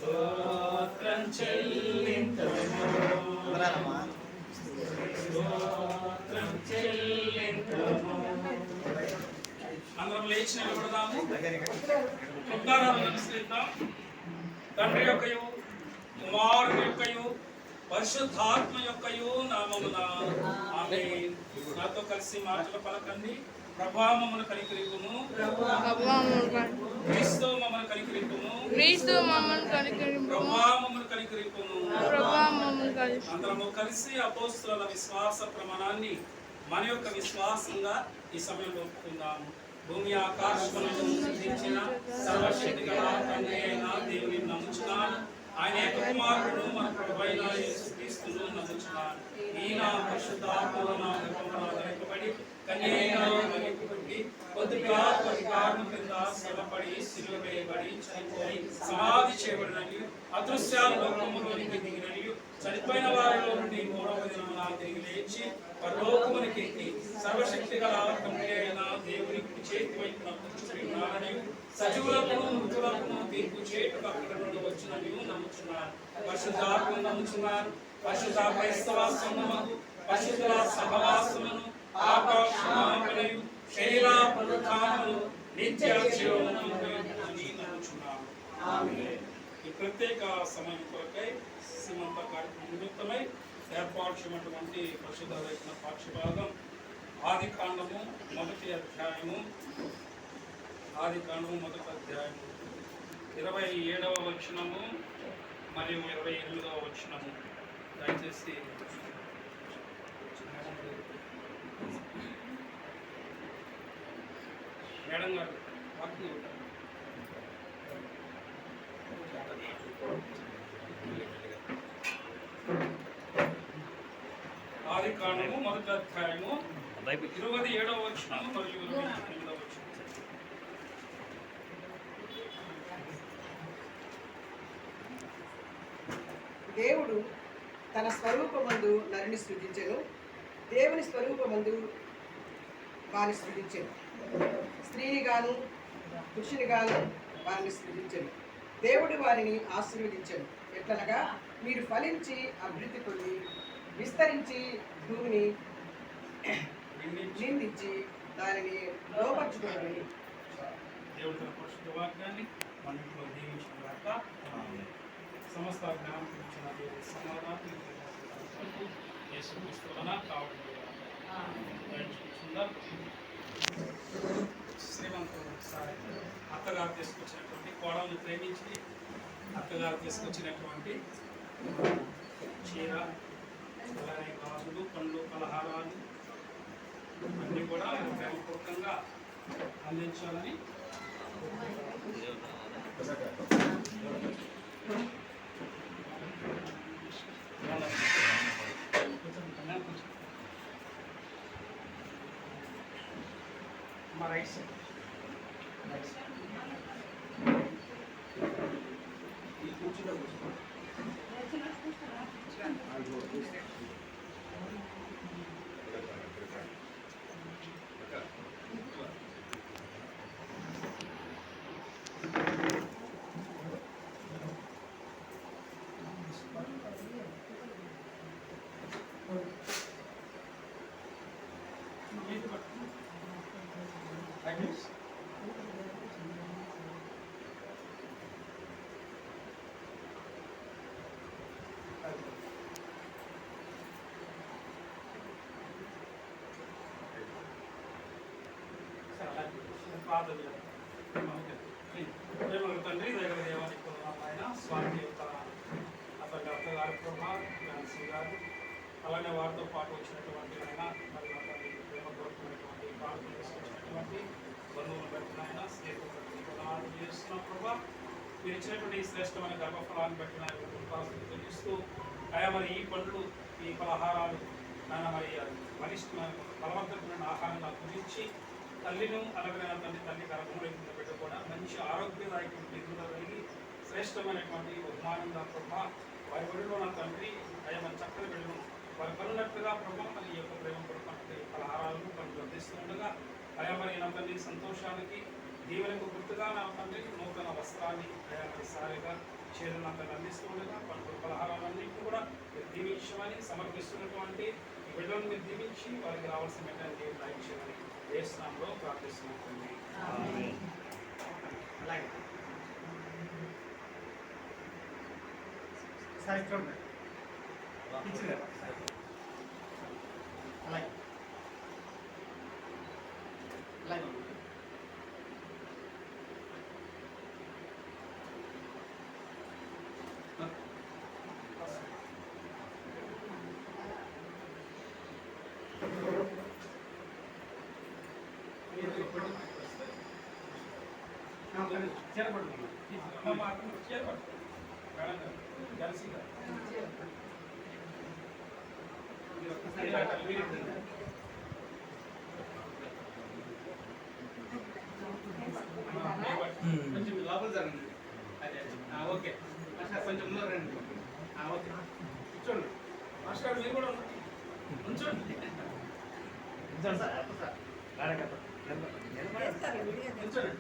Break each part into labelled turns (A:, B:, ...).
A: స్తోత్రం చెల్లింతుము స్తోత్రం చెల్లింతుము. అందరం లేచి నిలబడదాము. ఉద్దారాలను అనుసరిద్దాం. తండ్రి యొక్కయు కుమారుని యొక్కయు పరిశుద్ధాత్మ యొక్కయు నామమున ఆమేన్. నాతో కలిసి మాటలు పలకండి. ప్రభువా మమ్మల్ని కనికరింపుము. క్రీస్తు మమ్మల్ని కనికరింపుము. ప్రభువా మమ్మల్ని కనికరింపుము. అందరము కలిసి అపోస్తలుల విశ్వాస ప్రమాణాన్ని మన యొక్క విశ్వాసంగా ఈ సమయంలో ఒప్పుకుందాము. భూమి ఆకాశములను సృష్టించిన సర్వశక్తి గల తండ్రి అయిన దేవుని నమ్ముచున్నాను. ఆయన యొక్క కుమారుడు మన ప్రభువైన యేసుక్రీస్తును నమ్ముచున్నాను. ఈయన పరిశుద్ధాత్మలో ధరింపబడి కన్యకపుట్టి కొద్దిగా అధికారం కింద శ్రమపడి సిలువ వేయబడి చనిపోయి సమాధి చేయబడినని అదృశ్యాల లోకములోనికి దిగినని చనిపోయిన వారిలో నుండి మూడవ దినమున తిరిగి లేచి పరలోకమునికి ఎక్కి సర్వశక్తి గల తండ్రి అయిన దేవుని కుడి చేతి వైపున కూర్చుని ఉన్నాడని సజీవులకును మృతులకును తీర్పు చేయుటకు అక్కడ నుండి వచ్చినని నమ్ముచున్నారు. పరిశుద్ధాత్మను నమ్ముచున్నారు. పరిశుద్ధ క్రైస్తవ సంఘమును పరిశుద్ధుల సహవాసమును ఆకాశమును శరీర పునరుత్థానమును నిత్య జీవమును నమ్ముచున్నాను. ఆమేన్. ఈ ప్రత్యేక సమయం కొరకై సీమంత కార్యక్రమం నిమిత్తమై ఏర్పాటు చేయనటువంటి పరిశుద్ధ లేఖన పాఠ్యభాగం ఆదికాండము మొదటి అధ్యాయము 27వ వచనము మరియు 28వ వచనము. దయచేసి మేడం గారు వాక్యం ఆదికాండము మొదటి అధ్యాయము 27వ వచనము మరియు 28వ వచనం.
B: దేవుడు తన స్వరూపమందు నరుని సృజించెను. దేవుని స్వరూపమందు వారిని సృజించెను. స్త్రీనిగాను పురుషునిగాను వారిని సృజించెను. దేవుడు వారిని ఆశీర్వదించెను. ఎట్లనగా మీరు ఫలించి అభివృద్ధి పొంది విస్తరించి భూమిని నిందించి దానిని లోపర్చుకోండి.
A: దేవుడు తన పరిశుద్ధ వాక్యాన్ని మనలో దీవించుగాక. సమస్త జ్ఞానం ఇచ్చిన దేవుడి సమాధానం యేసుక్రీస్తు వలన కావడం శ్రీమంతుడు ఒకసారి అత్తగారు తీసుకొచ్చినటువంటి కోడలను ప్రేమించి అత్తగారు తీసుకొచ్చినటువంటి చీర, అలాగే గాజులు, పండ్లు, పలహారాలు అన్నీ కూడా ప్రేమపూర్వకంగా అందించాలని మా రైట్ సైడ్ తండ్రి దగ్గర దేవానికి ఆయన స్వామి యొక్క అతని అత్తగారు ఝాన్సీ గారు, అలానే వారితో పాటు వచ్చినటువంటి ఆయన మరియు అతని ప్రేమ కోరుకున్నటువంటి పాటలు తీసుకొచ్చినటువంటి బంధువులు పెట్టిన ఆయన స్నేహితులు చేస్తున్న ప్రభావ మీరు ఇచ్చినటువంటి ఈ శ్రేష్టమైన గర్భఫలాన్ని పెట్టిన తెలుస్తూ ఆయా మరి ఈ పండ్లు, ఈ పలహారాలు నాన్న మరి బలిష్టమైన బలవంతమైన ఆహారం నాకు గురించి తల్లిను అలాగే తల్లి గర్భంలో బిడ్డ కూడా మంచి ఆరోగ్యదాయకమైన ఎదుగుదల కలిగి శ్రేష్టమైనటువంటి బహుమానంగా ప్రభా వారి ఒడిలో నా తండ్రి ఆయా మన చక్కని బిడ్డను వారు కనున్నట్టుగా ప్రభా మరి ఈ యొక్క ప్రేమ కొడుకున్నటువంటి పలహారాలను పనులు అందిస్తూ ఉండగా ఆయా మరి నా తండ్రి సంతోషానికి దీవెనకు గుర్తుగా నా తండ్రి నూతన వస్త్రాన్ని ఆయా మరి సారిగా చేరును అతను అందిస్తూ ఉండగా పలుకులు పలహారాలన్నింటినీ కూడా మీరు దీవించమని సమర్పిస్తున్నటువంటి ఈ బిడ్డలను మీరు దీవించి వారికి రావాల్సినటువంటి దయచేయమని దేశంలో ప్రార్థిస్తున్నటువంటి అలాగే సాయి చూడండి అలాగే అలాగే కొంచెం లోపల జరగండి అదే ఓకే మాస్టర్ కొంచెం ముందు రండి ఓకే కూర్చోండి మాస్టర్ మీరు కూడా ఉంచండి ఉంచండి సార్ ఉంచండి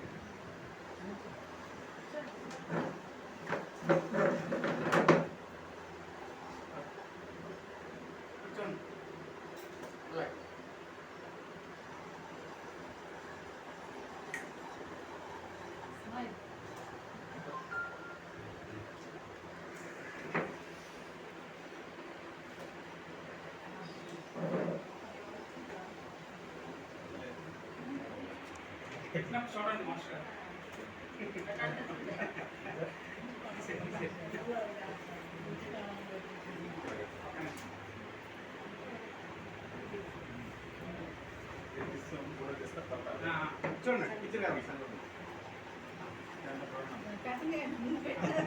A: కూర్చోండి అలాగే ఎట్లా చూడండి మాస్టర్ చూడండి ఇచ్చారు కదా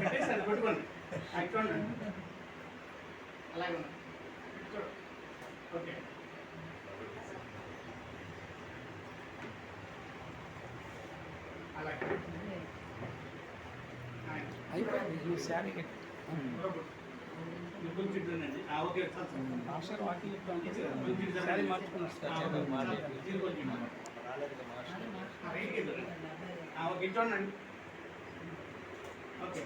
A: పెట్టేసాను పెట్టుకోండి అది చూడండి అలాగే చూడు ఓకే అలాగే
C: అయిపోయింది ఈ శారీ
A: కొంచెం ఓకే
C: మాస్టర్ వాకి శారీ మార్చుకున్నాను
A: ఓకే చూడండి ఓకే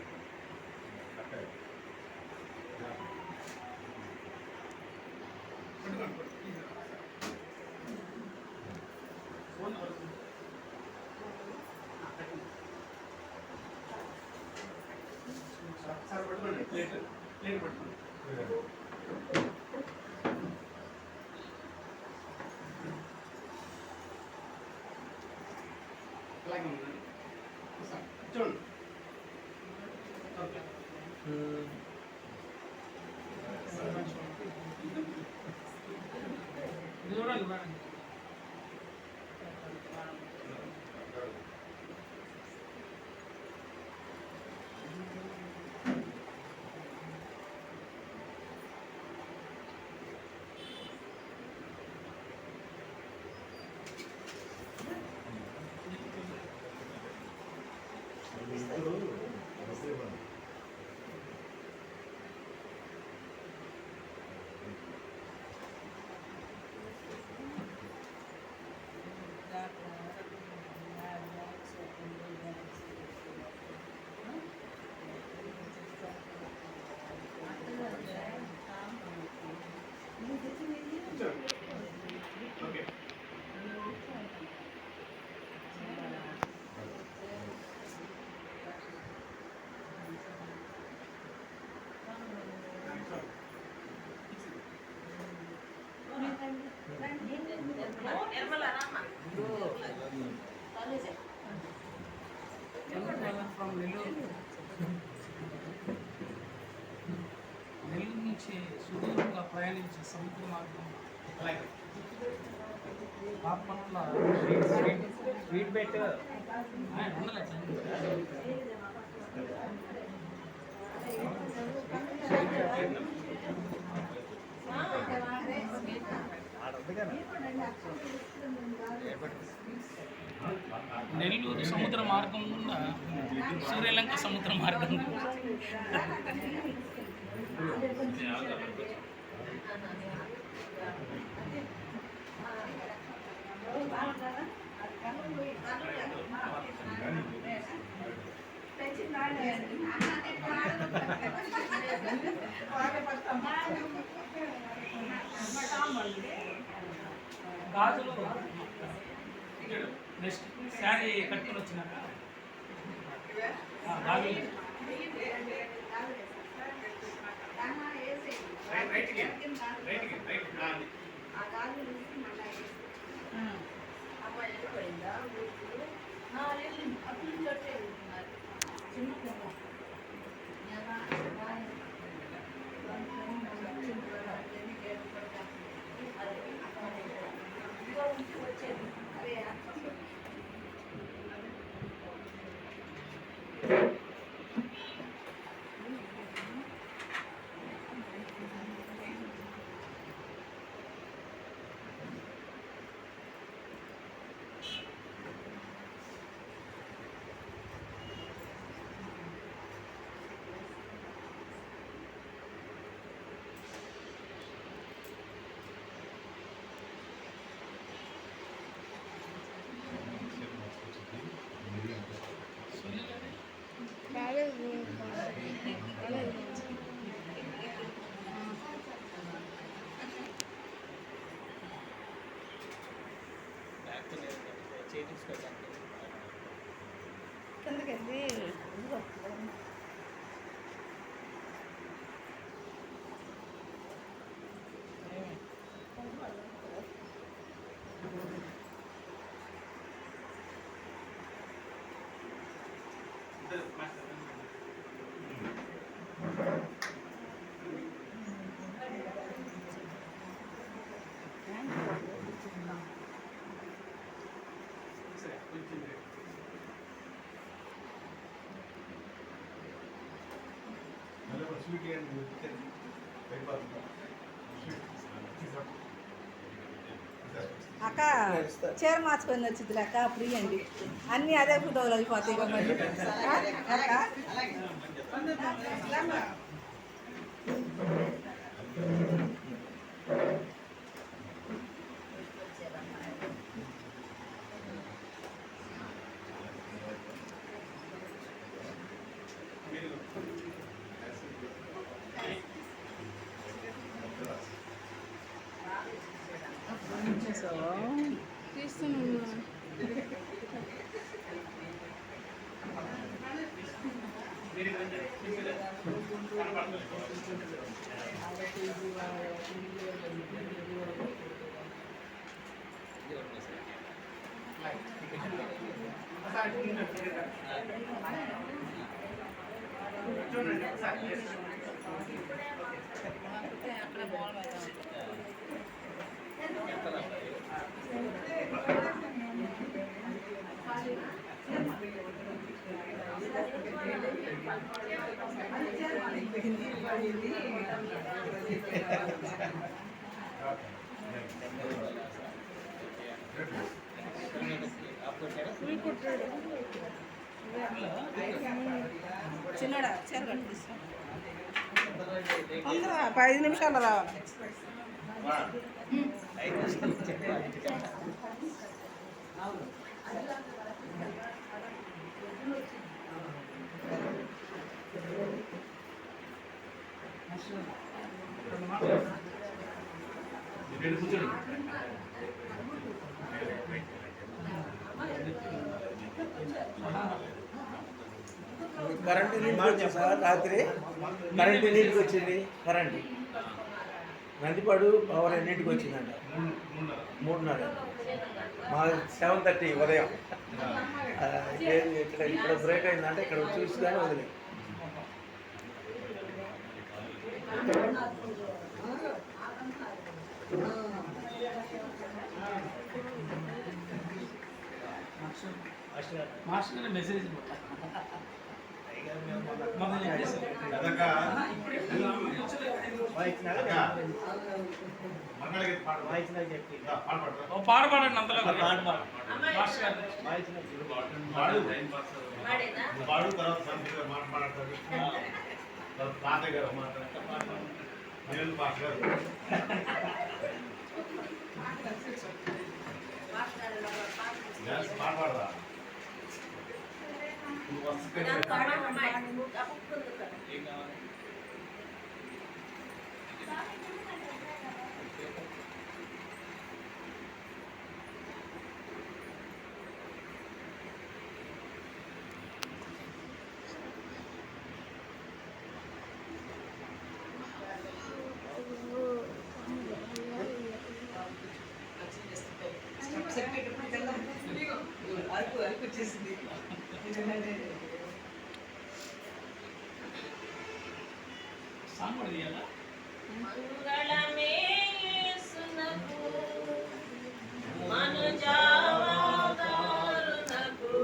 A: ఫోన్ సార్ పట్టుకోండి ప్లేట్ పట్టుకోండి అలాగే ఉందండి చూడండి ఓకే
C: చూడండి మేడం
A: ఓకే
C: ఫ్రమ్ నెల్లూరు నుంచి సుదూరంగా ప్రయాణించే సముద్ర మార్గం
A: అలాగే
C: బాపట్ల
A: స్వీట్ బెట్
C: ఉండలేదు నెల్లూరు సముద్ర మార్గం గుండా సూర్యలంక సముద్ర మార్గం
B: తెచ్చిందా
C: గాజులు నెక్స్ట్ శారీ కట్టుకొని వచ్చినాక గాజులు
D: కిందకెళ్ళి అక్క చీర మార్చుకొని వచ్చింది అక్క అప్పుడు ఇవ్వండి అన్నీ అదే ఫోటోలు అయిపోతాయి ఇక మళ్ళీ అక్క తీస్తున్నాను అక్కడ బాల్ చిన్నడా చీర కట్టిస్తాం 5 నిమిషాల్లో రావాలి
E: కరెంట్ నీటికి వచ్చింది సార్ రాత్రి కరెంట్ నీటికి వచ్చింది కరెంట్ నందిపాడు పవర్ ఎన్నింటికి వచ్చిందంట 3:30 మా 7:30 ఉదయం ఇక్కడ బ్రేక్ అయిందంటే ఇక్కడ చూసి కానీ వదిలే
C: మాస్టర్ మెసేజ్ పాట పాడండి అంతలో
F: పాడు తర్వాత మాట్లాడతాడు తాతయ్య గారు మాట్లాడతారు నేను పాట పాడదా నువ్వు వస్తే
C: ఏం కావాలి
B: అరకు వచ్చేసింది.
C: సాంగ్ కూడా తీయాలా
G: మంగళమే యేసునకు మనుజావతారునకు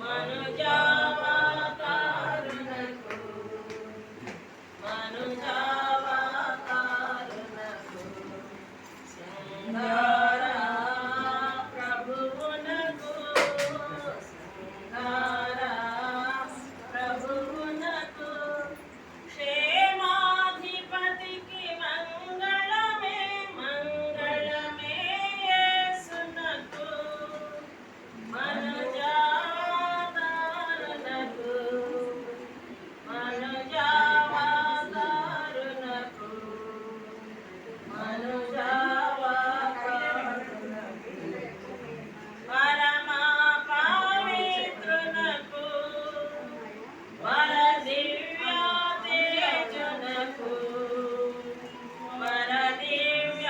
G: మనుజావతారునకు మనుజావతారునకు శృంగార ప్రభువునకు శృంగార ప్రభువునకు క్షేమాధిపతికి మంగళమే మంగళమే యేసునకు మనుజావతారునకు మనుజావతారునకు మనుజావతారునకు పరమా పవిత్రునకు వర దివ్య తేజునకు వర దివ్య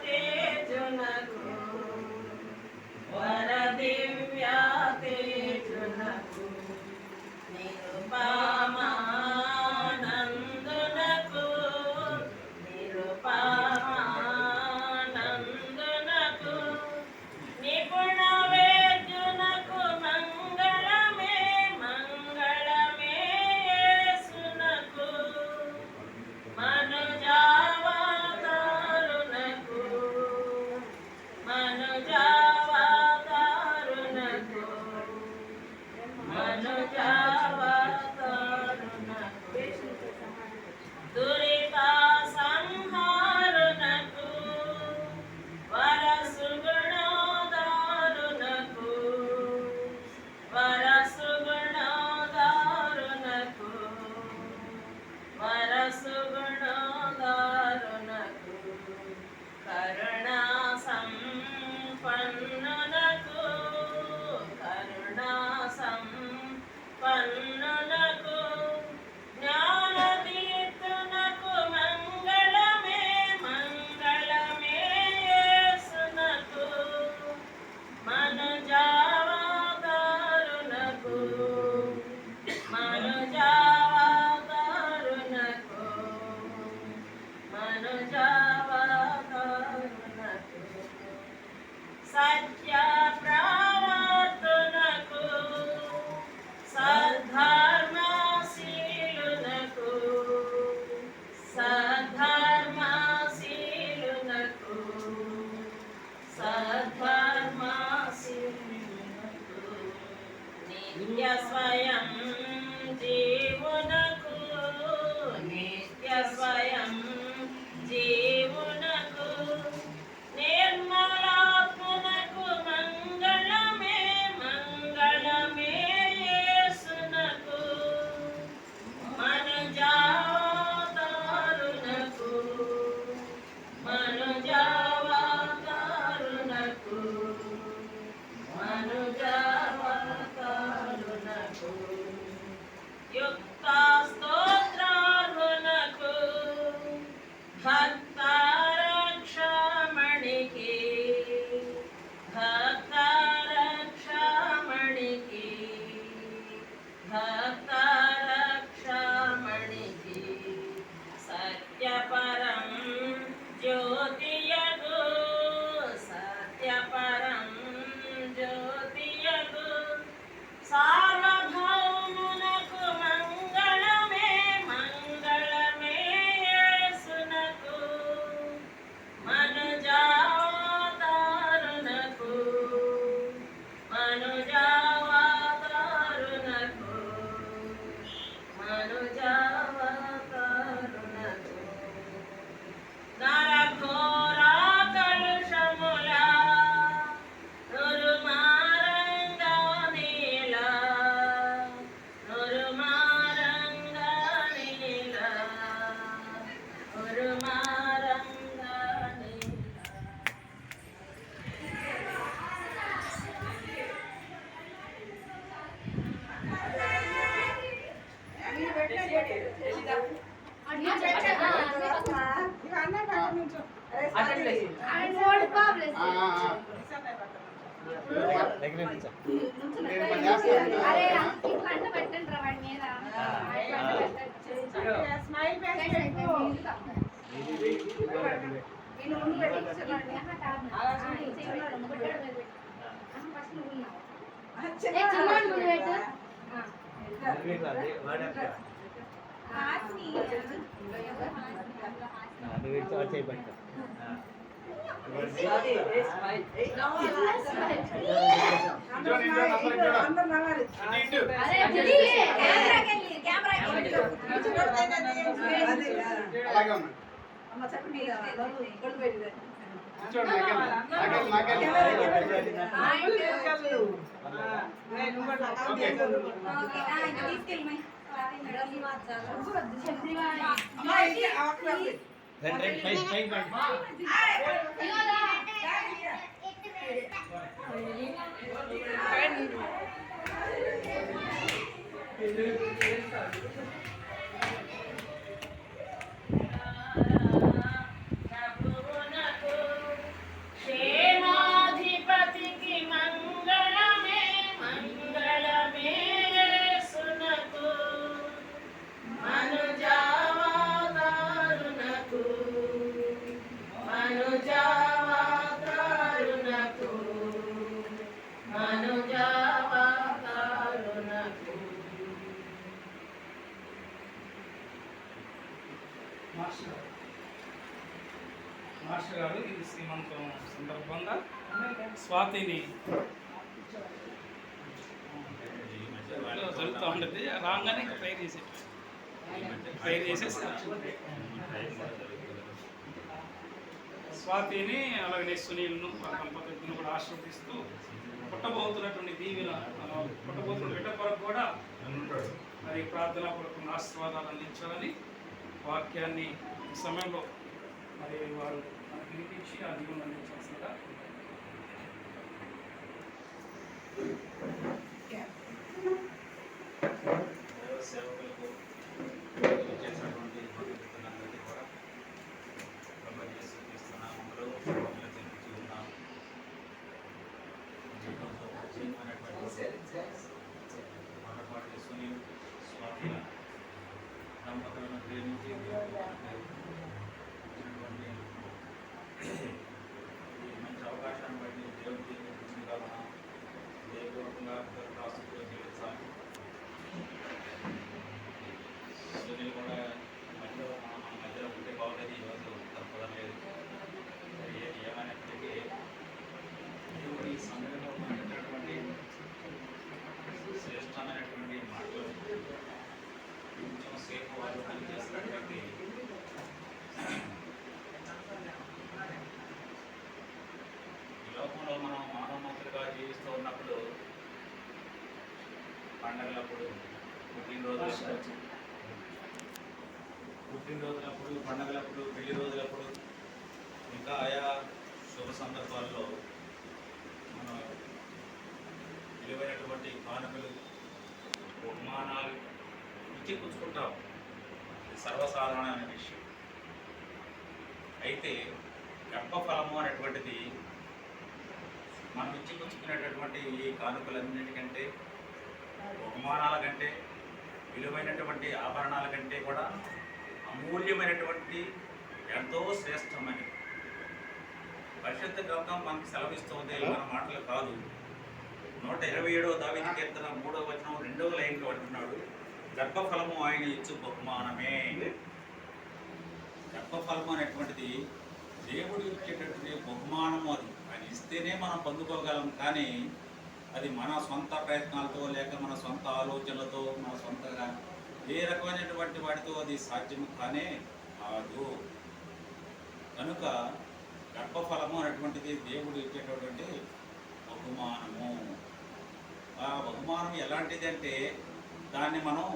G: తేజునకు వర దివ్య తేజునకు నిరుపమానందునకు నిరుపమానందునకు నిపుణ వేద్యునకు మంగళమే మంగళమే యేసునకు మనుజావతారునకు మనుజావతారునకు మనుజావతారునకు దురిత సంహారునకు వర సుగుణోదారునకు వర సుగుణోదారునకు వర సుగుణోదారునకు కరుణా సంపన్నునకు కరుణా సంపన్నునకు జ్ఞానదీప్తునకు మంగళమే మంగళమే యేసునకు మనుజావతారునకు మనుజావతారునకు మనుజావతారునకు సత్య ప్రవర్తనకు సద్ధర్మశీలునకు సద్ధర్మశీలునకు సద్ధర్మశీలునకు నిత్య స్వయం జీవునకు నిత్య స్వయం జీవునకు నిర్మలాత్మనకు మంగళమే మంగళమే యేసునకు మనుజావతారునకు మనుజావతారునకు మనుజావతారునకు యుగ క్షేమాధిపతికి మంగళమే మంగళమే యేసునకు మనుజావతారునకు మనుజావతారునకు మనుజావతారునకు.
A: మాస్టర్ గారు ఈ శ్రీమంతం సందర్భంగా స్వాతిని జరుగుతూ ఉంటుంది. రాగానే ఇంకా ప్రేయర్ చేసేసి స్వాతిని అలాగే సునీల్ను దంపతులను కూడా ఆశీర్వదిస్తూ పుట్టబోతున్నటువంటి దీవెన పుట్టబోతున్న బిడ్డ కొరకు కూడా మరి ప్రార్థనా కొరకు ఆశీర్వాదాలు అందించాలని వాక్యాన్ని ఈ సమయంలో మరి వారు మనకు వినిపించి ఆ దీవెన అందించాల్సిందిగా
H: సేవకులకు చేసినటువంటి భక్తులందరికీ కూడా క్రీస్తునామములో శుభములు తెలుపుతూ ఉన్నాం. జీవితంలో మొదటి సునీల్ స్వామి దంపతులను ప్రేమించి ఇచ్చినటువంటి ఈ మంచి అవకాశాన్ని బట్టి దేవుడికి ఇచ్చినగా మనం దేవపూర్వకంగా రాష్ట్రంలో జీవించాలి. సునీల్ కూడా మధ్యలో మన మధ్యలో ఉంటే బాగుండేది. ఈరోజు తప్పదలేదు. ఏమైనప్పటికీ దేవుడు ఈ సమయంలో మాట్లాడినటువంటి శ్రేష్టమైనటువంటి మాటలు కొంచెం సేపు వాళ్ళు పనిచేసినటువంటి ఈ లోకంలో మనం మానవమంతులుగా జీవిస్తూ ఉన్నప్పుడు పండగలప్పుడు పుట్టినరోజులప్పుడు పండగలప్పుడు పెళ్లి రోజులప్పుడు ఇంకా ఆయా శుభ సందర్భాల్లో మనం విలువైనటువంటి కానుకలు బహుమానాలు ఇచ్చి పుచ్చుకుంటాం. ఇది సర్వసాధారణమైన విషయం. అయితే గర్భఫలము అనేటువంటిది మనం ఇచ్చి పుచ్చుకునేటటువంటి ఈ కానుకలన్నిటికంటే బహుమానాల కంటే విలువైనటువంటి ఆభరణాల కంటే కూడా అమూల్యమైనటువంటి ఎంతో శ్రేష్టమైనది. పరిశుద్ధ గ్రంథం మనకు సెలవిస్తుంది, మన మాటలు కాదు. 127వ దావీదు కీర్తన 3వ వచనం 2వ లైన్లో అంటున్నాడు, గర్భఫలము ఆయన ఇచ్చు బహుమానమే. గర్భఫలము అనేటువంటిది దేవుడు ఇచ్చేటటువంటి బహుమానము. అది ఆయన ఇస్తేనే మనం పొందుకోగలం. కానీ అది మన సొంత ప్రయత్నాలతో లేక మన సొంత ఆలోచనలతో మన సొంతగా ఏ రకమైనటువంటి వాటితో అది సాధ్యము కానే కాదు. కనుక గర్భఫలము అనేటువంటిది దేవుడు ఇచ్చేటటువంటి బహుమానము. ఆ బహుమానం ఎలాంటిది అంటే దాన్ని మనం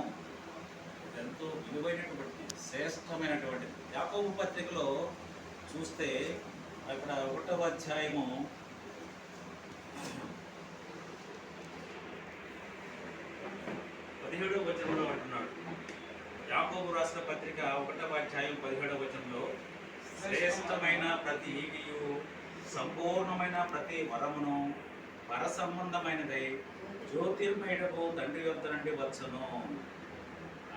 H: ఎంతో విలువైనటువంటి శ్రేష్టమైనటువంటిది. యాకోబు పత్రికలో చూస్తే అక్కడ 1వ అధ్యాయము 17వ వచనంలో అంటున్నాడు. యాకోబు రాసిన పత్రిక 1వ అధ్యాయం 17వ వచనంలో, శ్రేష్టమైన ప్రతి ఈవియు సంపూర్ణమైన ప్రతి వరమును పర సంబంధమైనదై జ్యోతిర్మయుడకు తండ్రి యొద్ద నుండి వచ్చును.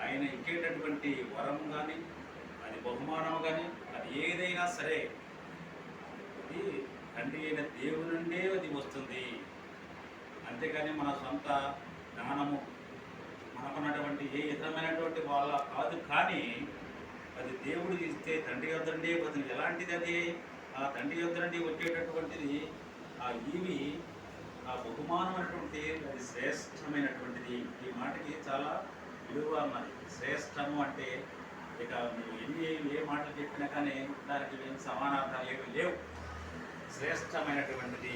H: ఆయన ఇచ్చేటటువంటి వరం కానీ, అది బహుమానం కానీ, అది ఏదైనా సరే అది తండ్రి అయిన దేవుడి నుండే అది వస్తుంది. అంతేకాని మన సొంత జ్ఞానము, మనకున్నటువంటి ఏ ఇతరమైనటువంటి వాళ్ళ కాదు. కానీ అది దేవుడు ఇస్తే తండ్రి యొద్ద నుండి వస్తుంది. ఎలాంటిది అది? ఆ తండ్రి యొద్ద నుండి వచ్చేటటువంటిది ఆ ఈవి, ఆ బహుమానం అనేటువంటిది అది శ్రేష్టమైనటువంటిది. ఈ మాటకి చాలా విలువ అన్నది. శ్రేష్టము అంటే ఇక మీరు ఏ మాటలు చెప్పినా కానీ దానికి ఏం సమానార్థాలు ఏమి లేవు. శ్రేష్టమైనటువంటిది.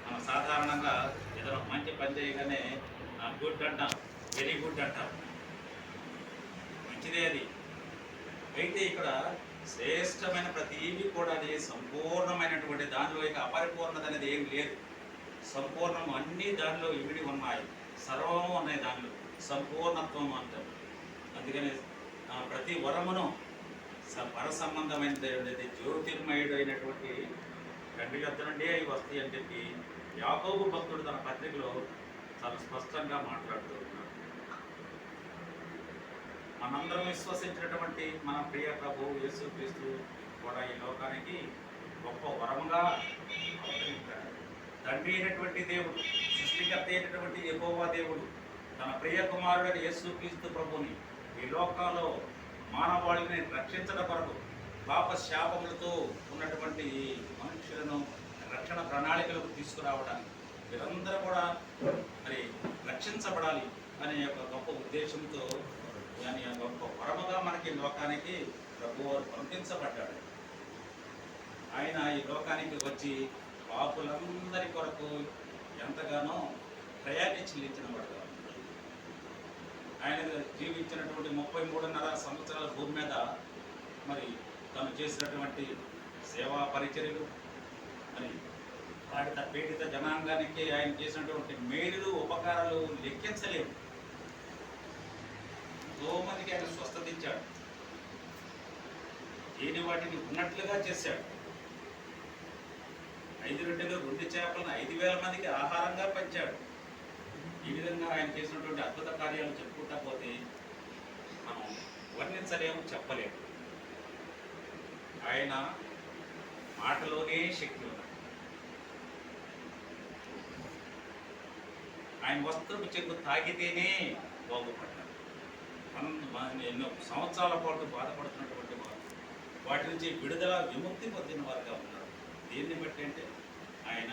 H: మనం సాధారణంగా ఏదైనా మంచి పని చేయగానే గుడ్ అంటాం, వెరీ గుడ్ అంటాం, మంచిదే అది. అయితే ఇక్కడ శ్రేష్టమైన ప్రతీవి కూడా అది సంపూర్ణమైనటువంటి, దానిలో ఇక అపరిపూర్ణత అనేది ఏమి లేదు. సంపూర్ణం అన్నీ దానిలో ఇమిడి ఉన్నాయి, సర్వము ఉన్నాయి దానిలో, సంపూర్ణత్వం అంటాం. అందుకని ప్రతి వరమును పర సంబంధమైనది, జ్యోతిర్మయుడు అయినటువంటి తండ్రి యొద్ద నుండే అవి వస్తాయి అని చెప్పి యాకోబు భక్తుడు తన పత్రికలో చాలా స్పష్టంగా మాట్లాడుతూ ఉన్నాడు. మనందరం విశ్వసించినటువంటి మన ప్రియ ప్రభు యేసుక్రీస్తు కూడా ఈ లోకానికి గొప్ప వరముగా అవతరించాడు. తండ్రి అయినటువంటి దేవుడు, సృష్టికర్త అయినటువంటి యెహోవా దేవుడు తన ప్రియ కుమారుడైన యేసుక్రీస్తు ప్రభుని ఈ లోకంలో మానవాళిని రక్షించడం కొరకు పాప శాపములతో ఉన్నటువంటి మనుషులను రక్షణ ప్రణాళికలకు తీసుకురావడానికి, వీరందరూ కూడా మరి రక్షించబడాలి అనే ఒక గొప్ప ఉద్దేశంతో దాని గొప్ప వరముగా మనకి లోకానికి ప్రభువు పంపించబడ్డాడు. ఆయన ఈ లోకానికి వచ్చి పాపులందరి కొరకు ఎంతగానో ప్రయాణి చెల్లించబడతాడు. ఆయన జీవించినటువంటి 33.5 సంవత్సరాల భూమి మీద మరి తను చేసినటువంటి సేవా పరిచర్యలు, మరి వాడిత పీడిత జనాంగానికి ఆయన చేసినటువంటి మేలులు, ఉపకారాలు లెక్కించలేవు. ఎంతో మందికి ఆయన స్వస్థత ఇచ్చాడు, ఏది వాటిని ఉన్నట్లుగా చేశాడు. 5 రొట్టెలు 2 చేపలను 5,000 మందికి ఆహారంగా పంచాడు. ఈ విధంగా ఆయన చేసినటువంటి అద్భుత కార్యాలు చెప్పుకుంటా పోతే మనం వర్ణించలేము, చెప్పలేము. ఆయన మాటలోనే శక్తి ఉన్నది. ఆయన వస్త్రపు చెక్కు తాగితేనే బాగుపడ్డారు. ఎన్నో సంవత్సరాల పాటు బాధపడుతున్నటువంటి వారు వాటి నుంచి విడుదల, విముక్తి పొందిన వారుగా ఉన్నారు. దేన్ని బట్టి అంటే ఆయన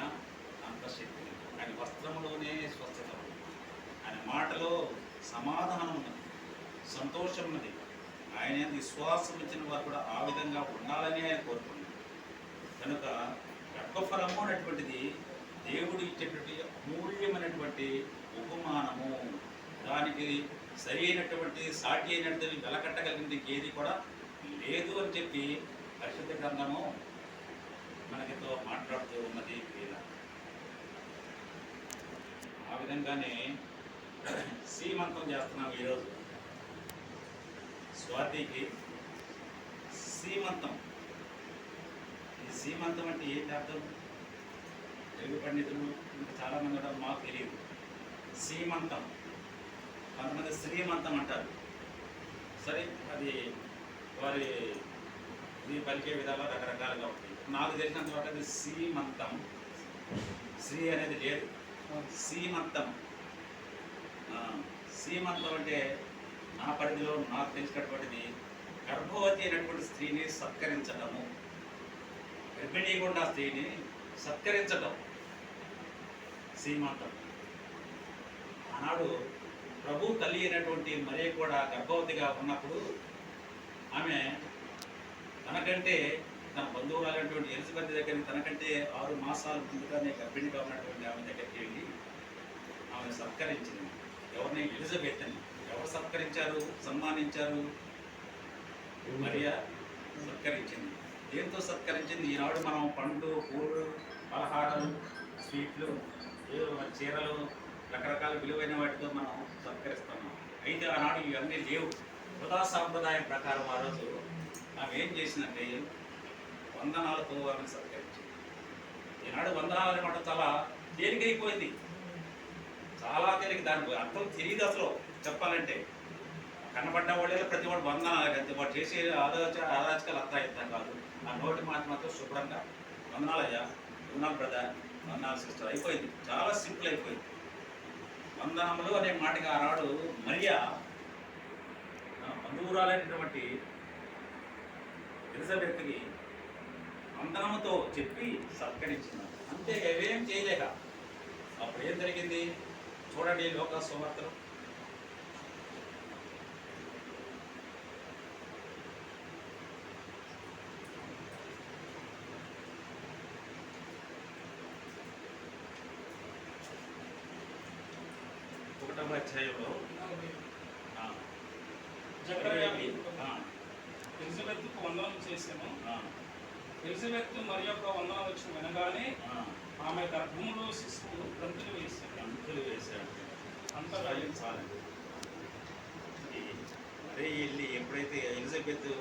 H: అంత శక్తి, ఆయన వస్త్రంలోనే స్వస్థత ఉంది, ఆయన మాటలో సమాధానం ఉన్నది, సంతోషం ఉన్నది. ఆయన విశ్వాసం ఇచ్చిన వారు కూడా ఆ విధంగా ఉండాలని ఆయన కోరుకున్నారు. కనుక గర్భఫలము అనేటువంటిది దేవుడు ఇచ్చేటువంటి అమూల్యమైనటువంటి ఉపమానము. దానికి సరి అయినటువంటి, సాటి అయినటువంటి వెలకట్టగలిగింది ఏది కూడా లేదు అని చెప్పి పరిశుద్ధ గ్రంథము మనకితో మాట్లాడుతూ ఉన్నది. ఆ విధంగానే సీమంతం చేస్తున్నాం ఈరోజు. స్వాతికి సీమంతం. ఈ సీమంతం అంటే ఏంటి అర్థం? తెలుగు పండితులు చాలామంది ఉంటారు, మాకు తెలియదు. సీమంతం, కొంతమంది శ్రీమంతం అంటారు. సరే, అది వారి ఇది పలికే విధాలు రకరకాలుగా ఉంటాయి. నాకు తెలిసినంత వరకు అది సీమంతం. శ్రీ అనేది లేదు, సీమంతం. సీమంతం అంటే నా పరిధిలో నాకు తెలిసినటువంటిది గర్భవతి అయినటువంటి స్త్రీని సత్కరించడము, గర్భిణీగా ఉన్న స్త్రీని సత్కరించడం సీమంతం. ఆనాడు ప్రభు తల్లి అయినటువంటి మరియ కూడా గర్భవతిగా ఉన్నప్పుడు ఆమె తనకంటే తన బంధువులైనటువంటి ఎలిజబెత్ దగ్గరికి తనకంటే 6 మాసాల ముందుగానే గర్భిణిగా ఉన్నటువంటి ఆమె దగ్గరికి వెళ్ళి ఆమె సత్కరించింది. ఎవరిని? ఎలిజబెత్ అని. ఎవరు సత్కరించారు, సన్మానించారు? మరియా సత్కరించింది. దేంతో సత్కరించింది? ఈనాడు మనం పండ్లు, పూలు, పలహారాలు, స్వీట్లు, చీరలు, రకరకాల విలువైన వాటితో మనం సత్కరిస్తున్నాం. అయితే ఆనాడు ఇవన్నీ లేవు. వృధా సాంప్రదాయం ప్రకారం ఆ రోజు ఆమె ఏం చేసిందంటే వందనాలతో ఆమె సత్కరించింది. ఈనాడు వందనాలు అనమాట చాలా దేనికి అయిపోయింది చాలా తేలిక, దానికి అర్థం తెలియదు అసలు చెప్పాలంటే. కనబడ్డ వాళ్ళే ప్రతి వాడు వందనాలు అంతే, వాడు చేసే ఆరాచకాలు అత్త ఇస్తాం కాదు. ఆ నోటి మాట మాత్రం శుభ్రంగా వందనాలయ్యా, వందనాలు బ్రదర్, వందనాలు సిస్టర్ అయిపోయింది. చాలా సింపుల్ అయిపోయింది. వందనములు అనే మాటకి ఆనాడు మరియా బంధువురాలైనటువంటి ఎలిజబెత్కి వందనముతో చెప్పి సత్కరించినారు. అంతే, ఏవేం చేయలేక. అప్పుడు ఏం జరిగింది చూడండి, లోక సువార్తలు 1వ అధ్యాయంలో
A: జకర్యాకి ఎలిజబెత్కు వందనం చేశాను. ఎలిజబెత్ మరి యొక్క వందనం వచ్చి వినగానే ఆమె గర్భంలో శిశువు గంతులు వేశాడు.
H: అంతా చాలండి. అదే వెళ్ళి ఎప్పుడైతే ఎలిజబెత్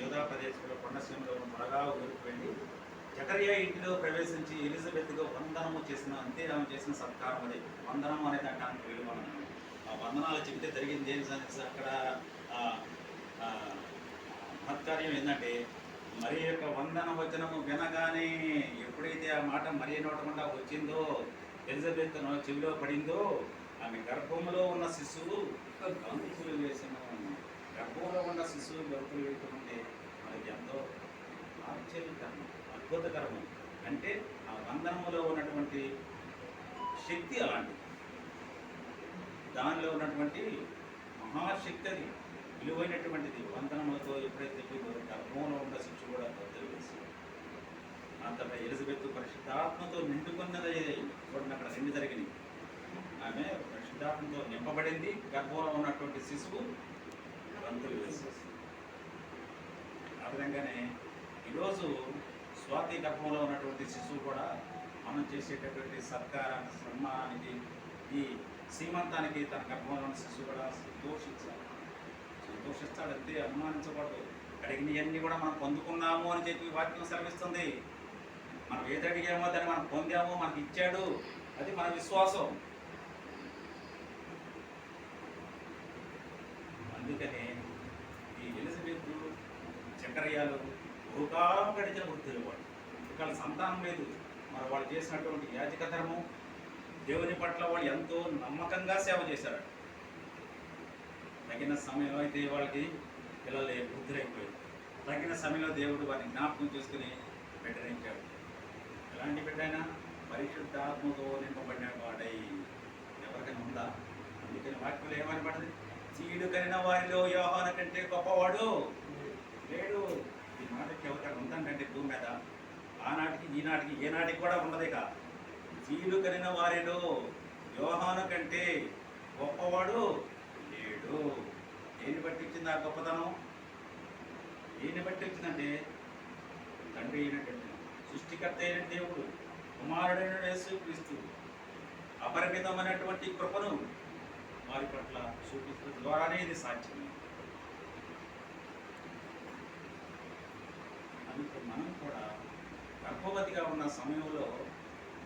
H: యోధా ప్రదేశంలో కొండసీమలో త్వరగా ఊరిపోయింది, జకర్యా ఇంటిలో ప్రవేశించి ఎలిజబెత్గా వందనము చేసిన, అంతే ఆమె చేసిన సత్కారం అది. వందనం అనేది అంటానికి విలువ. ఆ వందనాలు చెప్తే జరిగింది ఏంటి అక్కడ మహత్కార్యం ఏంటంటే, మరి యొక్క వందన వచనము వినగానే ఎప్పుడైతే ఆ మాట మరి నోటకుండా వచ్చిందో, ఎలిజబెత్ చెవిలో పడిందో, ఆమె గర్భంలో ఉన్న శిశువు గంతులు వేసిన. గర్భంలో ఉన్న శిశువు గంతులు వేయకుంటే మనకి ఎంతో ఆశ్చర్యకరం, అద్భుతకరము. అంటే ఆ వందనములో ఉన్నటువంటి శక్తి అలాంటిది, దానిలో ఉన్నటువంటి మహాశక్తి అది, విలువైనటువంటిది. వందనములతో ఎప్పుడైతే గర్భంలో ఉన్న శిశువు కూడా గంతులు వేసి, అంతటా ఎలిజబెత్ పరిశుద్ధాత్మతో నిండుకున్నది. చూడండి అక్కడ 2 జరిగినాయి. ఆమె పరిశుద్ధాత్మతో నింపబడింది, గర్భంలో ఉన్నటువంటి శిశువు గంతులు వేసేసి. ఆ విధంగానే ఈరోజు స్వాతి గర్భంలో ఉన్నటువంటి శిశువు కూడా మనం చేసేటటువంటి సత్కారానికి, సన్మానానికి, ఈ సీమంతానికి తన గర్భంలో ఉన్న శిశువు కూడా సంతోషిస్తాడంతే, అనుమానించకూడదు. అడిగినవన్నీ కూడా మనం పొందుకున్నాము అని చెప్పి వాక్యం సెలవిస్తుంది. మనం ఏది అడిగామో దాన్ని మనం పొందామో, మనకి ఇచ్చాడు, అది మన విశ్వాసం. అందుకనే ఈ ఎలిజబెత్ జకర్యాలు బహుకాలం గడిచిన వృద్ధులు. వాళ్ళ సంతానం లేదు, మరి వాళ్ళు చేసినటువంటి యాజక ధర్మం, దేవుని పట్ల వాళ్ళు ఎంతో నమ్మకంగా సేవ చేశారు. తగిన సమయంలో అయితే వాళ్ళకి పిల్లలు వృద్ధులైపోయారు. తగిన సమయంలో దేవుడు వారిని జ్ఞాపకం చేసుకుని బిడ్డనించాడు. ఎలాంటి బిడ్డైనా పరిశుద్ధాత్మతో నింపబడిన వాడై ఎవరికైనా ఉందా? అందుకని వాక్యంలో ఏమని పడింది? చీడు కలిగిన వారిలో యోహాను కంటే గొప్పవాడు లేడు. ఈ మాటకి ఎవరికైనా ఉందంటే భూమి మీద ఆనాటికి ఈనాటికి ఏనాటికి కూడా ఉండదు. ఇక చీడు కలిగిన వారిలో యోహాను కంటే గొప్పవాడు లేడు. దేన్ని బట్టి ఇచ్చింది ఆ గొప్పతనం? దేన్ని బట్టి వచ్చిందంటే, తండ్రి అయినటువంటి సృష్టికర్త అయిన దేవుడు, కుమారుడైన యేసుక్రీస్తు అపరిమితమైనటువంటి కృపను వారి పట్ల చూపించడం ద్వారానే ఇది సాధ్యమే. అందుకే మనం కూడా గర్భవతిగా ఉన్న సమయంలో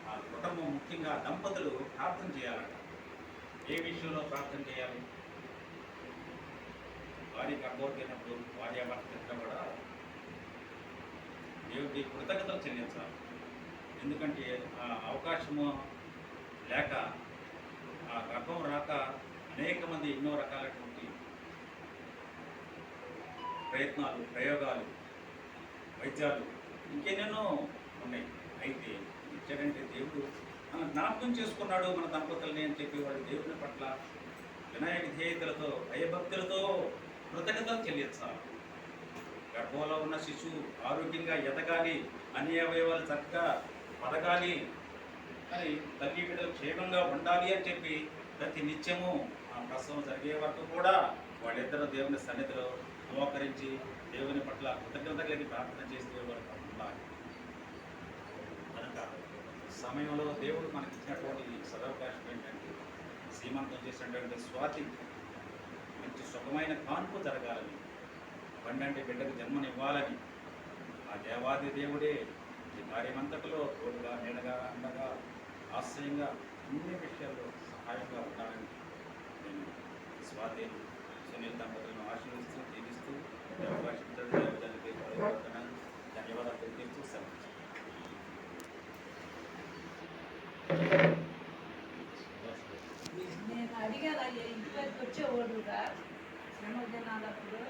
H: ఆ కుటుంబం, ముఖ్యంగా దంపతులు ప్రార్థన చేయాలట. ఏ విషయంలో ప్రార్థన చేయాలి? వారి గర్భవతి అయినప్పుడు భార్యాభర్త కూడా దేవుడికి కృతజ్ఞతలు చెల్లించాలి. ఎందుకంటే ఆ అవకాశము లేక, ఆ గర్భం రాక అనేక మంది ఎన్నో రకాలైనటువంటి ప్రయత్నాలు, ప్రయోగాలు, వైద్యాలు ఇంకెన్నెన్నో ఉన్నాయి. అయితే ఇచ్చాడంటే దేవుడు మన జ్ఞాపకం చేసుకున్నాడు మన దంపతుల్ని అని చెప్పి వాడు దేవుని పట్ల వినయ విధేయతలతో, భయభక్తులతో కృతజ్ఞతలు చెల్లించాలి. గర్భంలో ఉన్న శిశువు ఆరోగ్యంగా ఎదగాలి, అన్ని అవయవాలు చక్కగా పదగాలి, అని తల్లి బిడ్డలు క్షేమంగా ఉండాలి అని చెప్పి ప్రతి నిత్యము ఆ ప్రసవం జరిగే వరకు కూడా వాళ్ళిద్దరూ దేవుని సన్నిధిలో మోకరించి దేవుని పట్ల కృతజ్ఞత కలిగి ప్రార్థన చేసే వరకు ఉండాలి. కనుక సమయంలో దేవుడు మనకి ఇచ్చినటువంటి సదవకాశం ఏంటంటే, సీమంతం చేసినటువంటి స్వాతి మంచి సుఖమైన కాన్పు జరగాలని, పండంటి బిడ్డకు జన్మనివ్వాలని ఆ దేవాది దేవుడే ఈ కార్యమంతటిలో తోడుగా నిజంగా అన్ని విషయాల్లో సహాయంగా ఉండాలని నేను స్వాతి సునీల్ దంపతులను ఆశీర్వదిస్తూ దీవిస్తూ అవకాశం దేవదానికి ధన్యవాదాలు తెలియజేస్తూ సెలవు.
D: నేను అడిగాను అయ్యా ఇంటి దగ్గరికి వచ్చేవాడుగా శ్రమదినాలప్పుడు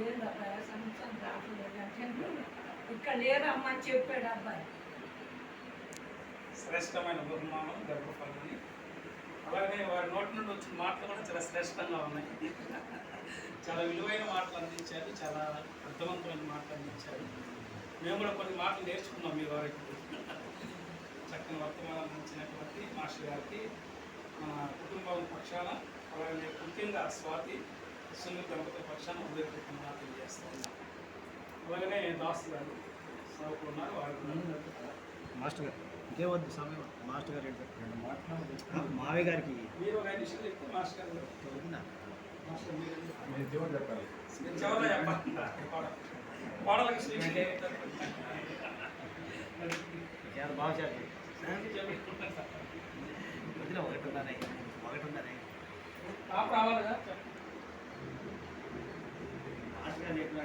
D: లేదు అబ్బాయి సంవత్సరం రావట్లేదు అంటే ఇక్కడ లేరమ్మా అని చెప్పాడు అబ్బాయి.
A: శ్రేష్టమైన బహుమానం గర్భఫలని. అలాగే వారి నోటి నుండి వచ్చిన మాటలు కూడా చాలా శ్రేష్టంగా ఉన్నాయి. చాలా విలువైన మాటలు అందించారు, చాలా అర్థవంతమైన మాటలు అందించారు. మేము కూడా కొన్ని మాటలు నేర్చుకున్నాం మీ వారికి. చక్కని వర్తమానం అందించినటువంటి మాస్టర్ గారికి మన కుటుంబం పక్షాన, అలాగే ముఖ్యంగా స్వాతి సునీల్ దంపతుల పక్షాన హృదయపూర్వకంగా తెలియజేస్తూ ఉన్నాం. అలాగనే దాస్ గారు సభకు ఉన్నారు, వారు
E: మాస్టర్ గారు ఇంకేవద్దు సమయం మాస్టర్ గారు మావయ్య గారికి
A: మీరు ఒక 5 నిమిషాలు చెప్తే మాస్టర్ గారు మాస్టర్ మీరు
F: దేవుడు చెప్పాలి.
A: చివరిలో చెప్పాలి. కోడలకి శ్రీకృష్ణ
E: చాలా బాగా చెప్పారు. వదిలే ఒకటి ఉందని
A: రావాలి కదా.
E: మాస్టర్ గారు చెప్పిన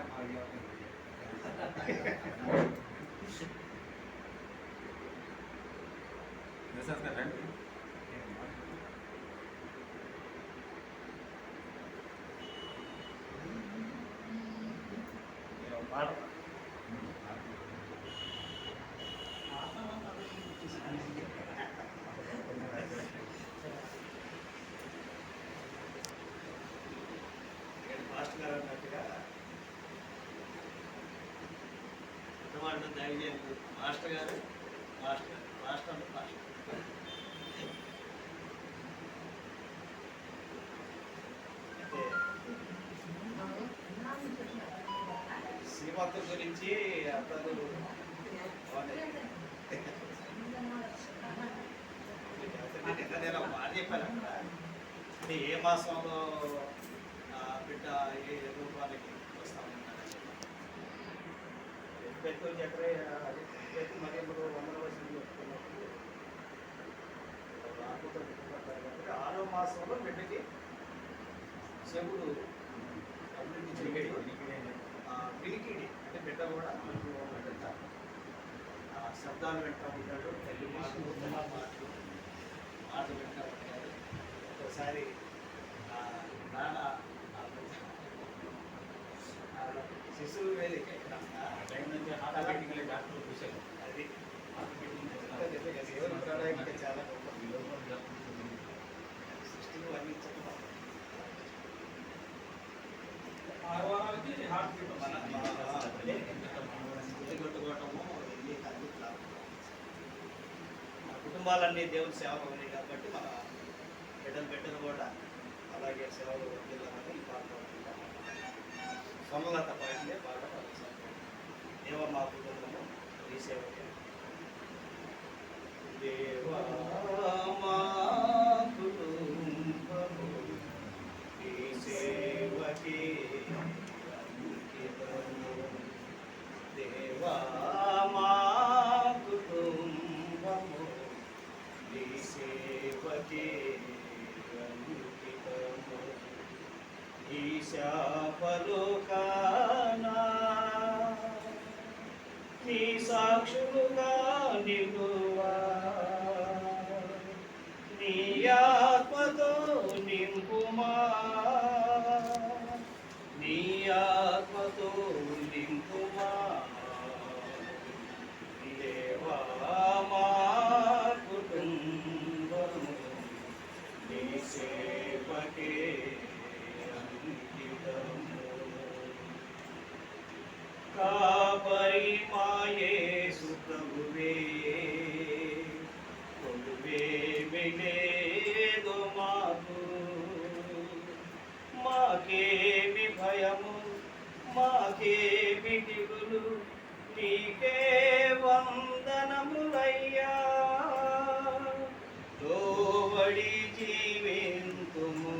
F: రండి.
E: పాట మాస్టర్ గారు అన్నట్టుగా కుటుంబాన్ని దయచేసి మాస్టర్ గారు మాస్టర్ మాస్టర్ మాస్టర్ శ్రీమంతుల గురించి అతను నేను మాట చెప్పాను అక్కడ అంటే ఏ మాసంలో బిడ్డ ఏ రూపానికి వస్తామన్నారని పెద్ద చక్ర మరి ఇప్పుడు 100 వర్షాలు చెప్తున్నప్పుడు ఆకుతో కాబట్టి 6వ మాసంలో బిడ్డకి చెవుడు అభివృద్ధి చేయడి వినికిడి అంటే బిడ్డ కూడా శబ్దాలు వింటూ ఉంటాడు, తల్లి మాటలు మాటలు వింటూ ఉంటాడు. ఒకసారి నాన్న శిశువు వేది టైం నుంచి హార్ట్ బీటింగ్ డాక్టర్ చూశారు. అది చాలా గొప్ప సృష్టిని వర్ణించడం
A: 6 వారాలకి హార్ట్ బీట్
E: కొట్టుకోవటము ఇన్ని అద్భుతాలు. మన కుటుంబాలన్నీ దేవుని సేవలు ఉన్నాయి కాబట్టి మన బిడ్డలు కూడా అలాగే సేవలు వర్దిల్లాలని ఈ పాట సొన్నలత పాయింటే పాట దేవ మా కుటుంబము ఈ సేవకి దేవా మా కుటుంబము ఈ సేవకి దేవా మా కుటుంబము ఈ సేవకి అంకితము. ఈశాపలోకానా నీ సాక్షులుగా నిలువా, నీ ఆత్మతో నింపుమా, నీ ఆత్మతో నింపుమా. దేవా మా కుటుంబము నీ సేవకే అంకితము. కాపరి మా యేసు ప్రభువే కొలువేమి లేదు మాకు, మాకేమి భయము మాకేమి దిగులు, నీకే వందనములయ్యా. లోబడి జీవింతుము,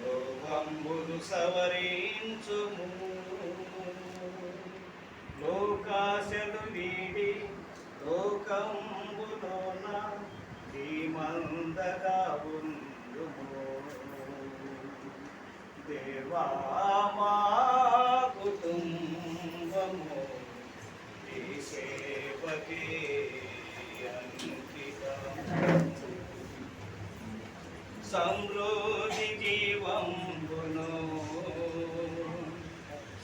E: లోకంబులు సవరించుము, లోకాశలు వీడి లోకంబులో దేవా మా కుటుంబము నీ సేవకే అంకితము. సమృద్ధి జీవంబును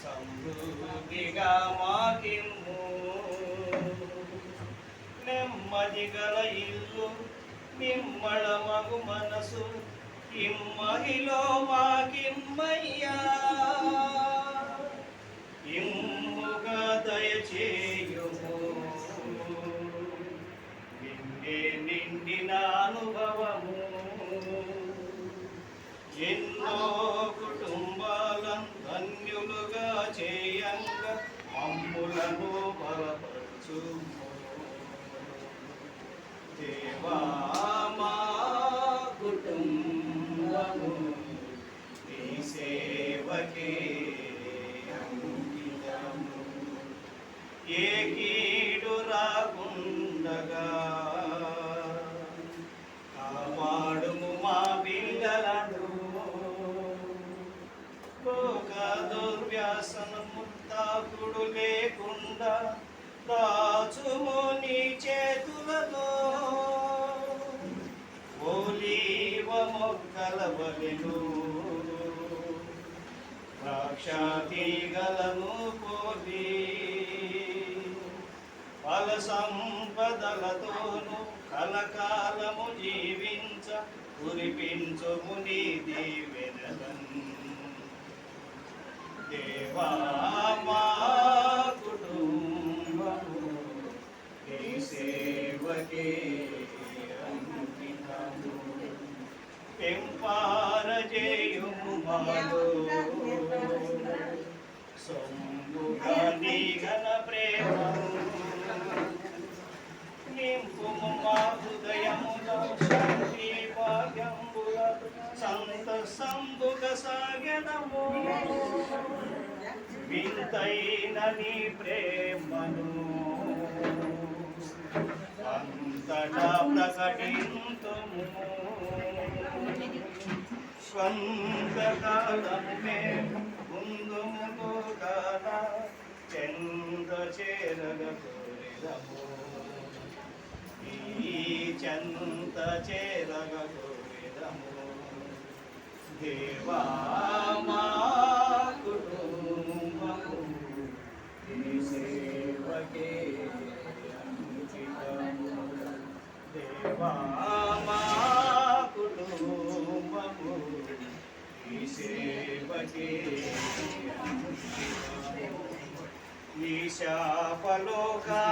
E: సమృద్ధిగా మాకిమ్ము. నెమ్మది గల ఇల్లు నిమ్మళ మగు మనసు ఇమ్మహిలో మాకిమ్మయ్యా. ఇమ్ముగా దయచేయుము నిన్నే నిండిన అనుభవము. ఎన్నో కుటుంబాలను ధన్యులుగా చేయంగా మమ్ములను బలపరచుము. దేవా మా కుటుంబము నీ సేవకే అంకితము. ఏ కీడు రాకుండగా కాపాడుము మా పిల్లలను. లోక దుర్వ్యసనము తాకుడు లేకుండా దాచుము నీ చేతులలో. ఓలీవ మొక్కల వలెను ద్రాక్షాతీగలను పోలి ఫల సంపదలతోను కలకాలము జీవించ కురిపించుము నీ దీవెనలను. దేవా మా కుటుంబము నీ సేవకే అంకితము. పెంపారజేయుము మాలో సొమ్ముగా నీ ఘన ప్రేమను. నింపుము మా హృదయములో శాంతి భాగ్యంబుల సంతసంబుగ సాగెదము. వింతైన నీ ప్రేమను అంతటా ప్రకటింతుము. స్వంతకాలము మేము ముందుము కాల చెంద చేరగ కోరెదము. ఈ చెంత చేరగ కోరెదము. దేవా మా కుటుంబము నీ సేవకే అంకితము. దేవా మా కుటుంబము నీ సేవకే అంకితము. నీ శాపలోకానా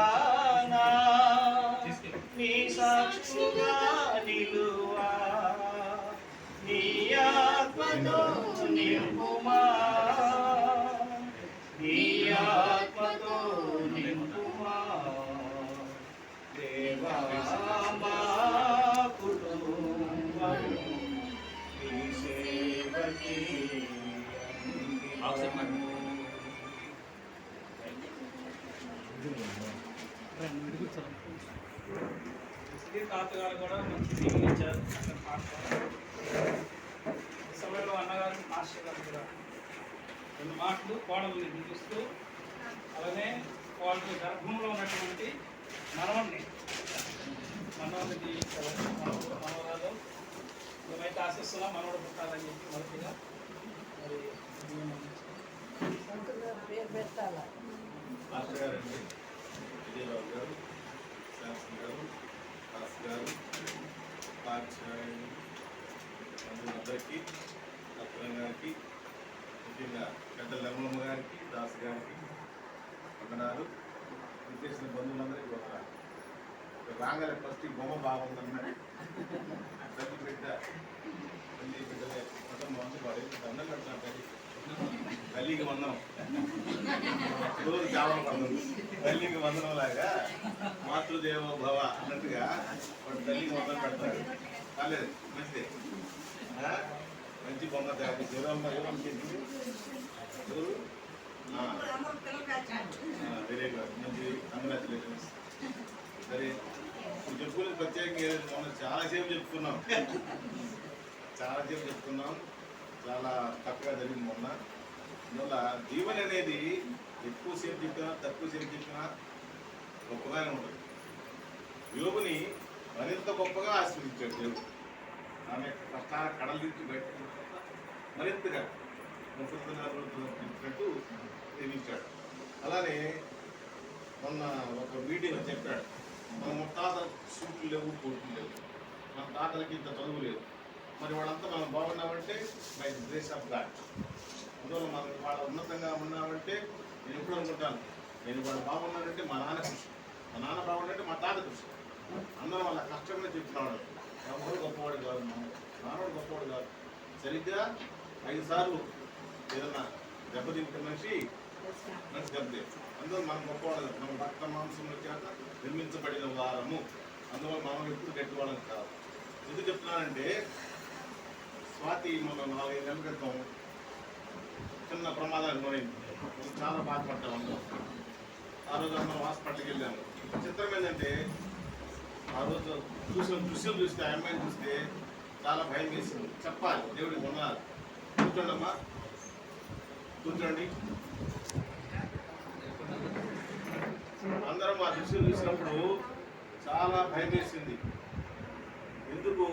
E: నీ సాక్షుగా నిలువా. నీ ఆత్మతో నింపుమా. నీ ఆత్మతో నింపుమా. దేవా మా కుటుంబము నీ సేవకే అంకితము.
A: తాతగారు కూడా మంచి దీవెన ఇచ్చారు. ఈ సమయంలో అన్నగారు మాస్టర్ గారు కూడా రెండు మాటలు కోడల్ని దీవిస్తూ అలానే వాళ్ళకి గర్భంలో ఉన్నటువంటి మనవడిని దీవించారు. మనవరాలు మేమైతే ఆశిస్తున్నాం మనవడు పుట్టాలని చెప్పి మొదటిగా మరి
D: పేరు పెట్టాలా.
F: మాస్టర్ గారండి, విజయబాబు గారు, శాస్త్రి గారు, దాస్ గారు, పాఠశాలని అందరికీ, అప్రం గారికి, ముఖ్యంగా పెద్ద లెమ్మమ్మ గారికి, దాస్ గారికి వందనాలు. విచ్చేసిన బంధువులందరికీ వందనాలు. రాగానే ఫస్ట్ బొమ్మ బాగుందన్నాడు. తల్లి బిడ్డలే కుటుంబం అంతా పడి దండం పెడతాను. తల్లికి వందనం రోజు జామం పడుతుంది. తల్లికి వందనం లాగా మాతృదేవో భవ అన్నట్టుగా వాడు తల్లికి వందనం పెడతాడు. కాలేదు, మంచిదే. మంచి బొమ్మ తయారు ఎవరమ్మ చేసింది ఎవరు? వెరీ గుడ్, మంచి కంగ్రాచులేషన్స్. సరే, ఇప్పుడు చెప్పుకునేది ప్రత్యేకంగా మనం చాలాసేపు చెప్పుకున్నాం. చాలా తక్కువగా జరిగింది మొన్న. అందువల్ల దీవెన అనేది ఎక్కువసేపు చెప్పినా తక్కువసేపు చెప్పినా గొప్పగానే ఉంటుంది. యోగుని మరింత గొప్పగా ఆశీర్వదించాడు దేవుడు. ఆమె కష్టాల కడల నుంచి బయటకు మరింతగా ముఖ్యమంత్రినట్టు నిర్మించాడు. అలానే మొన్న ఒక వీడియోలో చెప్పాడు, మన ముత్తాతల సూట్లు లేవు, కోట్లు లేవు, మన తాతలకి ఇంత చదువు లేదు, మరి వాళ్ళంతా మనం బాగున్నామంటే by the grace of God. అందువల్ల మనం వాళ్ళ ఉన్నతంగా ఉన్నామంటే నేను ఎప్పుడు అనుకుంటాను, నేను వాళ్ళు బాగున్నానంటే మా నాన్న కృషి, మా నాన్న బాగున్నాడంటే మా తాత కృషి. అందరం వాళ్ళ కష్టంగా చెప్తున్నాడు. ఎవరు గొప్పవాడు కాదు, నాన్నవాడు గొప్పవాడు కాదు. సరిగ్గా 5 సార్లు ఏదన్నా దెబ్బతింటే మనిషి దెబ్బతే. అందువల్ల మనం గొప్పవాడు, మన రక్త మాంసం వచ్చాక నిర్మించబడిన వారము. అందువల్ల మనం ఎప్పుడు గట్టివాళ్ళం కాదు. ఎందుకు చెప్తున్నానంటే, స్వాతి మన 4-5 నెలల క్రితం చిన్న ప్రమాదాలు గురైంది. చాలా బాధపడ్డాం అందరం. ఆ రోజు మనం హాస్పిటల్కి వెళ్ళాము. చిత్రం ఏంటంటే, ఆ రోజు దృశ్యం చూస్తే, ఆ అమ్మాయిని చూస్తే చాలా భయం వేసింది. చెప్పాలి, దేవుడికి ఉన్నారు. కూర్చోండమ్మా, కూర్చోండి. అందరం ఆ దృశ్యం చూసినప్పుడు చాలా భయం వేసింది. ఎందుకు?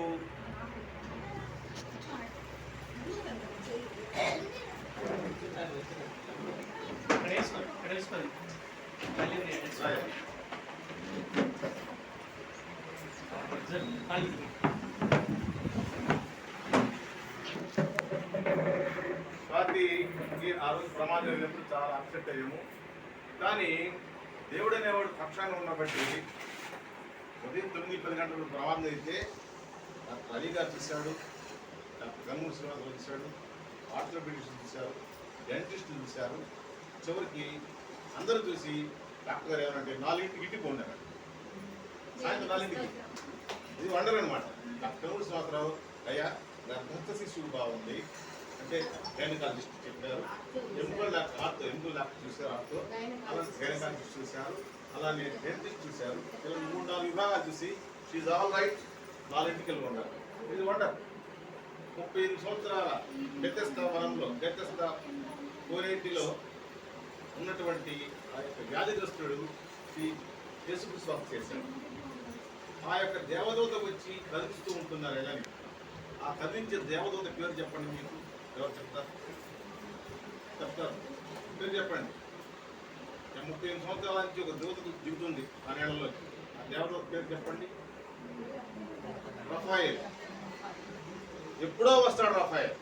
F: స్వాతికి ఆ రోజు ప్రమాదం అయినప్పుడు చాలా అప్సెట్ అయ్యాము. కానీ దేవుడు అనేవాడు పక్షాన్ని ఉన్నబట్టి ఉదయం 9-10 గంటలకు ప్రమాదం అయితే డాక్టర్ అలీ గారు చూశాడు, డాక్టర్ గంగూరు శ్రీనివాసరావు చూశాడు, ఆర్థోపెడిస్ట్ చూశారు, డెంటిస్టులు చూశారు. చివరికి అందరూ చూసి డాక్టర్ గారు ఏమనంటే 4ంటికి ఇంటికి పోయినారు. సాయంత్రం 4ంటికి. ఇది వండర్ అనమాట. డాక్టర్ గంగూరు శ్రీనివాసరావు, అయ్యా గర్భస్థ శిశువు బాగుంది అంటే గైనకాలజిస్ట్ చెప్పారు. ఎముకల డాక్టర్ చూశారు, ఆర్తో అలాగే గైనకాలజిస్ట్ చూశారు, అలానే డెంటిస్ట్ చూశారు. 3-4 విభాగాలు చూసి షీజ్ ఆల్ రైట్, 4ంటికి వెళ్ళి ఉన్నారు. ఇది వండర్. 38 సంవత్సరాల బెతెస్దా వనంలో, బెతెస్దా కోనేటిలో ఉన్నటువంటి ఆ యొక్క వ్యాధిగ్రస్తుడు యేసుక్రీస్తు స్వామి చేశాడు. ఆ యొక్క దేవదూత వచ్చి కదిలిస్తూ ఉంటున్నారు. ఎలాని ఆ కదిలించే దేవదూత పేరు చెప్పండి. మీకు ఎవరు చెప్తారు? పేరు చెప్పండి. 38 సంవత్సరాల నుంచి ఒక దేవత దిగుతుంది ఆ నేలలో. ఆ దేవదూత పేరు చెప్పండి. రఫాయేల్. ఎప్పుడో వస్తాడు రఫాయేల్.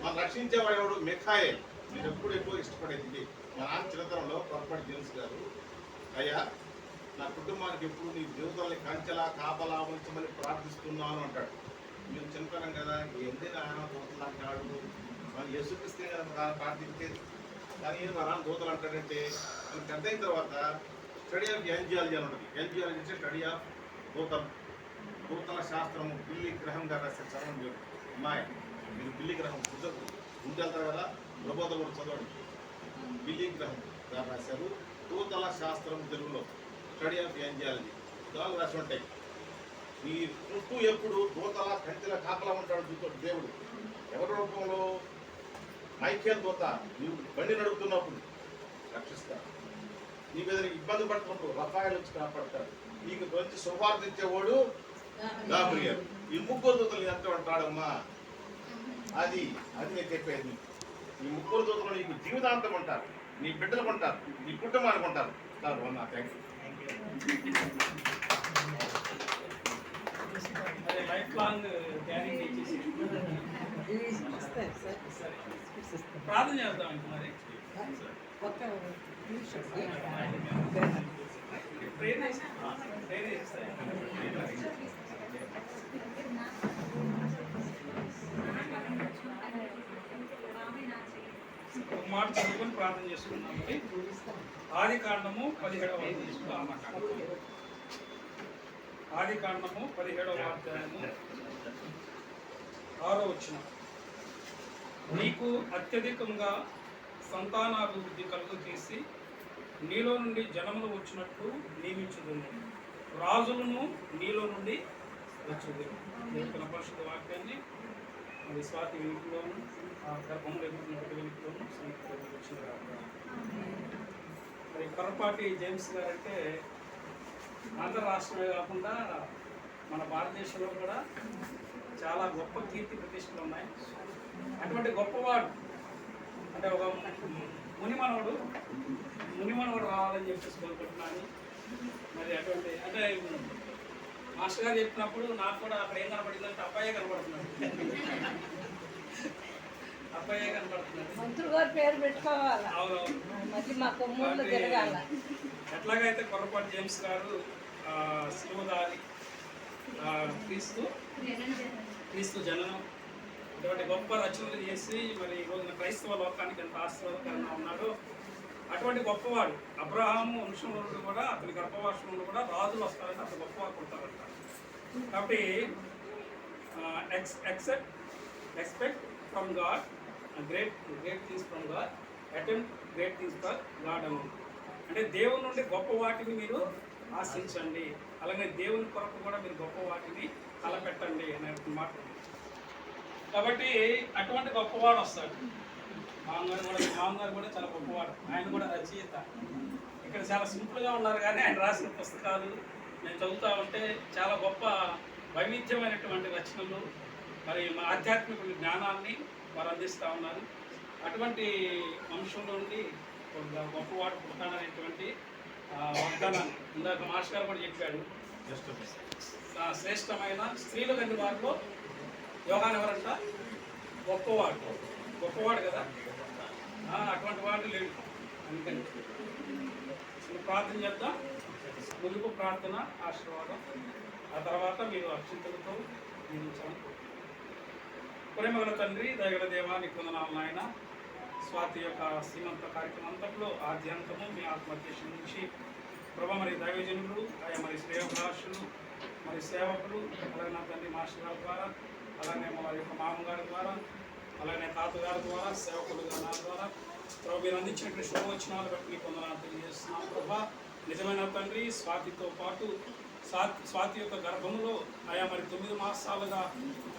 F: మనం రక్షించేవాడు ఎవడు? మిఖాయేల్. మీరు ఎప్పుడు ఎక్కువ ఇష్టపడేది మా నాన్న చిన్నతనంలో పొరపాటు జేమ్స్ గారు, అయ్యా నా కుటుంబానికి ఎప్పుడు నీ దేవతల్ని కంచెలా కాపలా ఉంచమని ప్రార్థిస్తున్నాను అంటాడు. మీరు చిన్నతనం కదా, ఏంటి నాన్న దూతలు అంటాడు, మనం యేసుక్రీస్తే కదా ప్రార్థించేది. కానీ మా నాన్న దూతలు అంటాడంటే మనకి పెద్ద అయిన తర్వాత స్టడీ ఆఫ్ యాంజియాలజీ అని ఉంటుంది. యాంజియాలజీ అంటే స్టడీ ఆఫ్ దూతల శాస్త్రము. బిల్లీ గ్రహం గారు రాశారు, చదవండి అమ్మాయి. మీరు బిల్లీ గ్రహం గుంటెళ్తారు కదా, ప్రబోధం కూడా చదవండి. బిల్లీ గ్రహం గారు రాశారు దూతల శాస్త్రం తెలుగులో, స్టడీ ఆఫ్ యాంజియాలజీ. దాని రాసి ఉంటాయి. ఈ చుట్టూ ఎప్పుడు దూతల కంచెల కాపలా ఉంటాడు దేవుడు. ఎవరి రూపంలో? మైకేల్ దూత. నీవు బండి నడుపుతున్నప్పుడు రక్షిస్తాడు. నీ మీద ఇబ్బంది పడుతున్నప్పుడు రఫాయేల్ వచ్చి కాపాడతాడు. నీకు మంచి శుభార్త ఇచ్చేవాడు గాబ్రియల్. ఈ 3 దూతలు ఎంత ఉంటాడమ్మా? అది నేను చెప్పేది. ఈ 3 దూతలు నీకు జీవితాంతం ఉంటారు, నీ బిడ్డలకు ఉంటారు, నీ కుటుంబానికి ఉంటారు. చాలు అన్నా, థ్యాంక్
A: అదే లైఫ్ లాంగ్ గ్యారెంటీ ఇచ్చేసి ప్రార్థన చేద్దాం. ఇంక మరి ప్రేర్ చేస్తాయి. ఒక మాట చదువుకొని ప్రార్థన చేసుకున్నాం. ఆదికాండము 17వ అధ్యాయము. ఆదికాండము 17వ అధ్యాయము 6వ వచనం. నీకు అత్యధికంగా సంతానాభివృద్ధి కలుగు చేసి నీలో నుండి జనములు వచ్చినట్లు నియమించుదును, రాజులను నీలో నుండి వచ్చుదురు. పరిశుద్ధ వాక్యాన్ని మరి స్వాతి వెనుకలోను గర్భంలో ఎదుగుతున్నటువంటి వెనుకలోను వచ్చిన మరి కొర్రపాటి జేమ్స్ గారు అంటే ఆంధ్ర రాష్ట్రమే కాకుండా మన భారతదేశంలో కూడా చాలా గొప్ప కీర్తి ప్రతిష్టలు ఉన్నాయి. అటువంటి గొప్పవాడు అంటే ఒక మునిమనవుడు రావాలని చెప్పేసి కోరుకుంటున్నాను. మరి అటువంటి అంటే మాస్టర్ గారు చెప్పినప్పుడు నాకు కూడా అక్కడ ఏం కనపడిందంటే అబ్బాయే కనపడుతున్నాడు. అబ్బాయే కనపడుతున్నాడు.
D: మంత్రులు గారు పేరు పెట్టుకోవాలి.
A: అవునవును.
D: మళ్ళీ మా కొమ్మూరులో తిరగాల.
A: ఎట్లాగైతే కొర్రపాటి జేమ్స్ గారు శివదారి క్రీస్తు జననం ఇటువంటి గొప్ప రచనలు చేసి మరి ఈ రోజున క్రైస్తవ లోకానికి ఎంత ఆశీర్వాదకరంగా ఉన్నాడో అటువంటి గొప్పవాడు అబ్రహాము వంశంలో కూడా అతని గర్భవాసంలో కూడా రాజులు వస్తారంటే అతను గొప్పవాడు పుడతారంట. కాబట్టి expect from God great things from God attempt great things for God అని అంటే దేవుని నుండి గొప్ప వాటిని మీరు ఆశించండి, అలాగే దేవుని కొరకు కూడా మీరు గొప్ప వాటిని తలపెట్టండి అనే మాట. కాబట్టి అటువంటి గొప్పవాడు వస్తాడు. మామగారు కూడా చాలా గొప్పవాడు, ఆయన కూడా రచయిత. ఇక్కడ చాలా సింపుల్గా ఉన్నారు కానీ ఆయన రాసిన పుస్తకాలు నేను చదువుతూ ఉంటే చాలా గొప్ప వైవిధ్యమైనటువంటి రచనలు మరి మా ఆధ్యాత్మిక జ్ఞానాన్ని వారు అందిస్తూ ఉన్నారు. అటువంటి వంశంలో నుండి గొప్పవాడు పుడతాడనేటువంటి వాగ్దానాన్ని ఇందాక మాస్టర్ గారు కూడా చెప్పాడు. శ్రేష్టమైన స్త్రీలు కంటి వారిలో యోహాను ఎవరంట గొప్పవాడు కదా, అటువంటి వాడు లేడు. అందుకని ప్రార్థన చేద్దాం. ముగింపు ప్రార్థన ఆశీర్వాదం, ఆ తర్వాత మీరు అక్షింతలతో జీవించాలి. ప్రేమగల తండ్రి, దయగల దేవా, నీకు వందనాలు నాయన. స్వాతి యొక్క సీమంత కార్యక్రమం అంతట్లో ఆద్యంతము మీ ఆత్మోద్దేశం నుంచి ప్రభా మరి దైవజనులు ఆయా మరి శ్రేయోభిలాషులు మరి సేవకులు అలాగే నా తండ్రి మాస్టర్ గారి ద్వారా అలాగే వారి యొక్క మామగారి ద్వారా అలాగే తాతగారి ద్వారా సేవకులుగా నా ద్వారా ప్రభు మీరు అందించినటువంటి శుభవచనాలు బట్టి మీకు వందనాలు తెలియజేస్తున్నాను. ప్రభా నిజమైన తండ్రి స్వాతితో పాటు స్వాతి యొక్క గర్భంలో ఆయా మరి 9 మాసాలుగా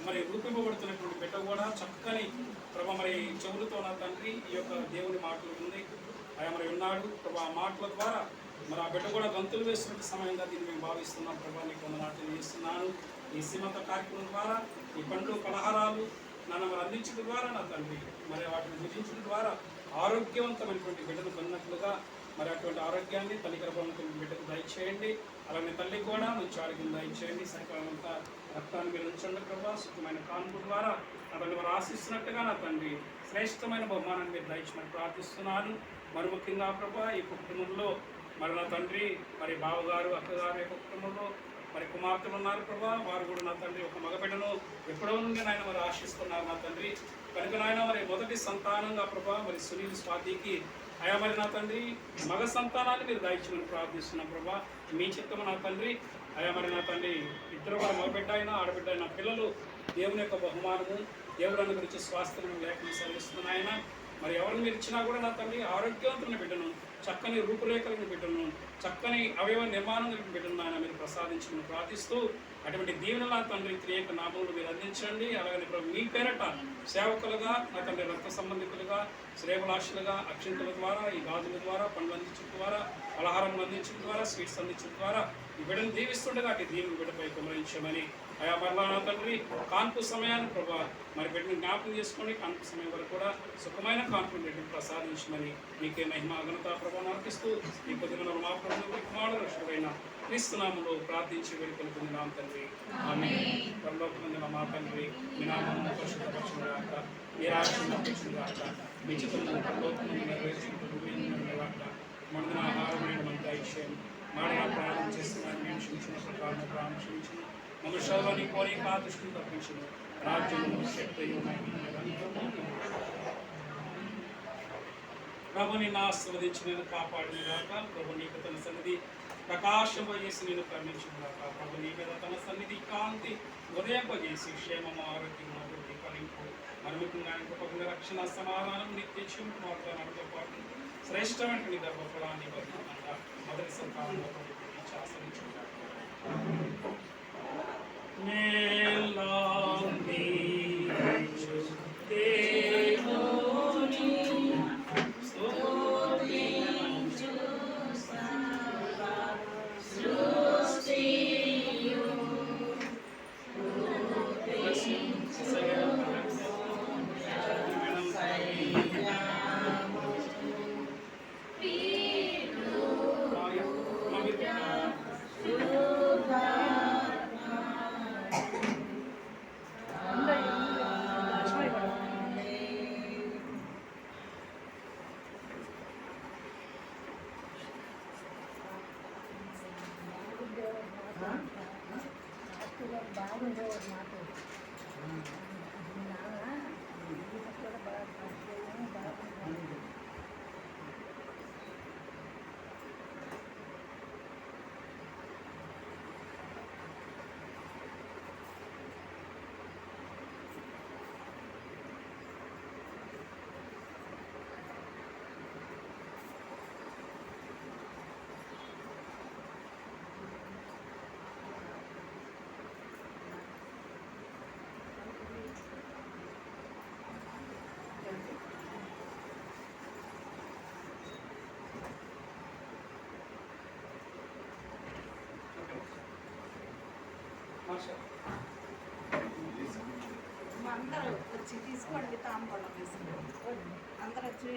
A: మరి రూపింపబడుతున్నటువంటి బిడ్డ కూడా చక్కని ప్రభా మరి చెవులతో నా తండ్రి ఈ యొక్క దేవుని మాటలు ఉంది ఆయా మరి ఉన్నాడు ప్రభా ఆ మాటల ద్వారా మరి ఆ బిడ్డ కూడా గంతులు వేస్తున్న సమయంగా దీన్ని మేము భావిస్తున్నాం. ప్రభా నీకు వందనాలు తెలియజేస్తున్నాను. ఈ సీమంత కార్యక్రమం ద్వారా ఈ పండ్లు పలహారాలు నన్ను మరి అందించడం ద్వారా నా తండ్రి మరి వాటిని భుజించడం ద్వారా ఆరోగ్యవంతమైనటువంటి బిడ్డను పొందినట్లుగా మరి అటువంటి ఆరోగ్యాన్ని తల్లి గర్భవంతుని బిడ్డకు దయచేయండి. అలాగే తల్లికి కూడా మంచి ఆరోగ్యం దయచేయండి. సరికాలంతా రక్తాన్ని మీరు ఉంచండి ప్రభా. సుఖమైన కానుక ద్వారా అతన్ని వారు ఆశిస్తున్నట్టుగా నా తండ్రి శ్రేష్టమైన బహుమానాన్ని మీరు దయచేయమని ప్రార్థిస్తున్నాను. మరి ముఖ్యంగా ప్రభా ఈ కుటుంబంలో మరి నా తండ్రి మరి బావగారు అక్కగారు యొక్క కుటుంబంలో మరి కుమార్తెలు ఉన్నారు ప్రభా. వారు కూడా నా తండ్రి ఒక మగబిడ్డను ఎప్పుడో నుండి నాయన మరి ఆశిస్తున్నారు నా తండ్రి. కనుక నాయన మరి మొదటి సంతానంగా ప్రభా మరి సునీల్ స్వాతికి అయా మరి నా తండ్రి మగ సంతానాన్ని మీరు దయచేయమని ప్రార్థిస్తున్నాం ప్రభా. మీ చిత్తము నా తండ్రి అయా మరి నా తండ్రి ఇద్దరు కూడా మగబిడ్డ అయినా ఆడబిడ్డ అయినా పిల్లలు దేవుని యొక్క బహుమానము దేవుడు అనుగురించి స్వాస్థ్యం లేఖను సెలవిస్తున్నాయన. మరి ఎవరిని మీరు ఇచ్చినా కూడా నా తండ్రి ఆరోగ్యవంతమైన బిడ్డను చక్కని రూపురేఖలను బిడ్డను చక్కని అవయవ నిర్మాణం కలిగిన బిడ్డను ఆయన మీరు ప్రసాదించమని ప్రార్థిస్తూ అటువంటి దీవెనల తండ్రి త్రియక నామములు మీరు అందించండి. అలాగే ప్రభు మీ పేరట సేవకులుగా నా తండ్రి రక్త సంబంధికులుగా శ్రేయభిలాషులుగా అక్షింతల ద్వారా ఈ గాజుల ద్వారా పండ్లు అందించడం ద్వారా పలహారములు అందించడం ద్వారా స్వీట్స్ అందించడం ద్వారా ఈ బిడ్డను దీవిస్తుండగా అటు దీవుని బిడ్డపై కుమరించమని అయా మరలా నా తండ్రి కాన్పు సమయాన్ని ప్రభా మరి బిడ్డను జ్ఞాపకం చేసుకొని కాన్పు సమయం వరకు కూడా సుఖమైన కాన్పు బిడ్డను ప్రసాదించమని మీకే మహిమ ఘనత ప్రభావం అర్పిస్తూ ఈ కొద్దిగా మా ప్రభుత్వ కుమారుడు రక్షకుడైన క్రీస్తునామంలో ప్రార్థించి వేడుకలు పొందినాం తండ్రి. ఆమేన్. పరలోకమందున పొందిన మా తండ్రి మీ నామమును పరిశుద్ధపరచుగాక, మీ రాజ్యం వచ్చుగాక, మీ చిత్తము పరలోకమందు నెరవేర్చుటకు మనదిన ఆహారం మనకు దయచేయండి. మాడిన ప్రాణం చేస్తున్నాను మేము క్షమించిన ప్రకారం ప్రాణం క్షమించిన మమ్మల్ని శోధని కోరి దృష్టిని తప్పించిన రాజ్యము శక్తి ప్రభుని నా ఆశీర్వదించి నేను కాపాడిన గాక. ప్రభు నీకు తన సన్నిధి ప్రకాశింపజేసి నేను కరుణించిన గాక. ప్రభు నీ మీద తన సన్నిధి కాంతి ఉదయింపజేసి క్షేమము ఆరోగ్యం అభివృద్ధి కలింపు అనుమతిగా ఇంకొక రక్షణ సమాధానం నిత్య క్షేమ మార్గాలతో పాటు శ్రేష్టమైన గర్భఫలాన్ని బతుకుగా మొదటి సంతానంలో ఆశ్రయించుకుంటారు.
D: బాగుండేవాడు మాకు కూడా బాగా బాగుంటుంది.
B: అందరూ వచ్చి తీసుకోండి తాంబూలం వేసుకోండి అందరూ వచ్చి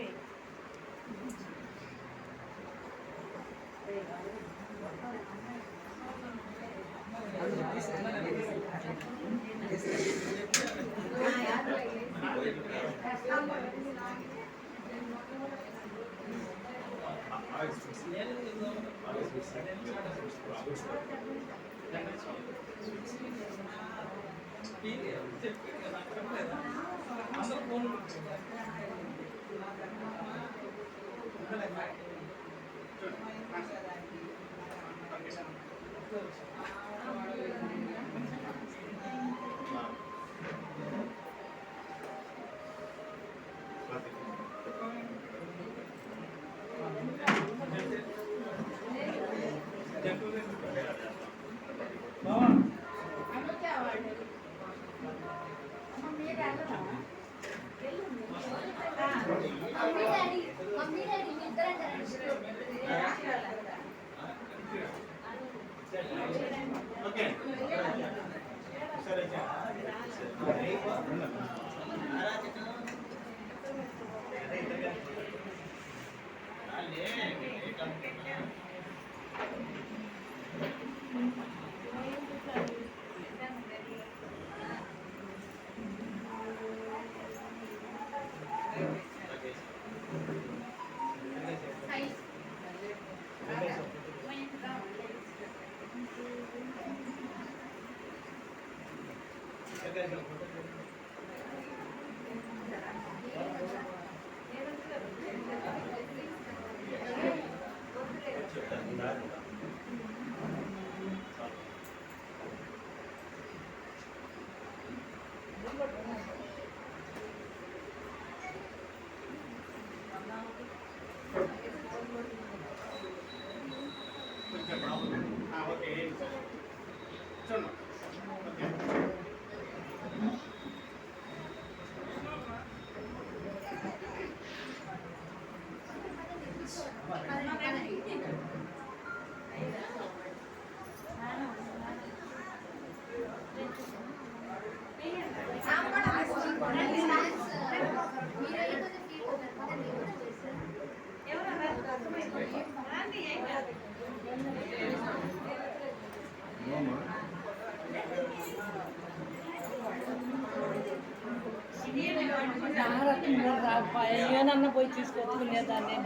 D: ఏమన్నా పోయి తీసుకొచ్చుకునేదాన్ని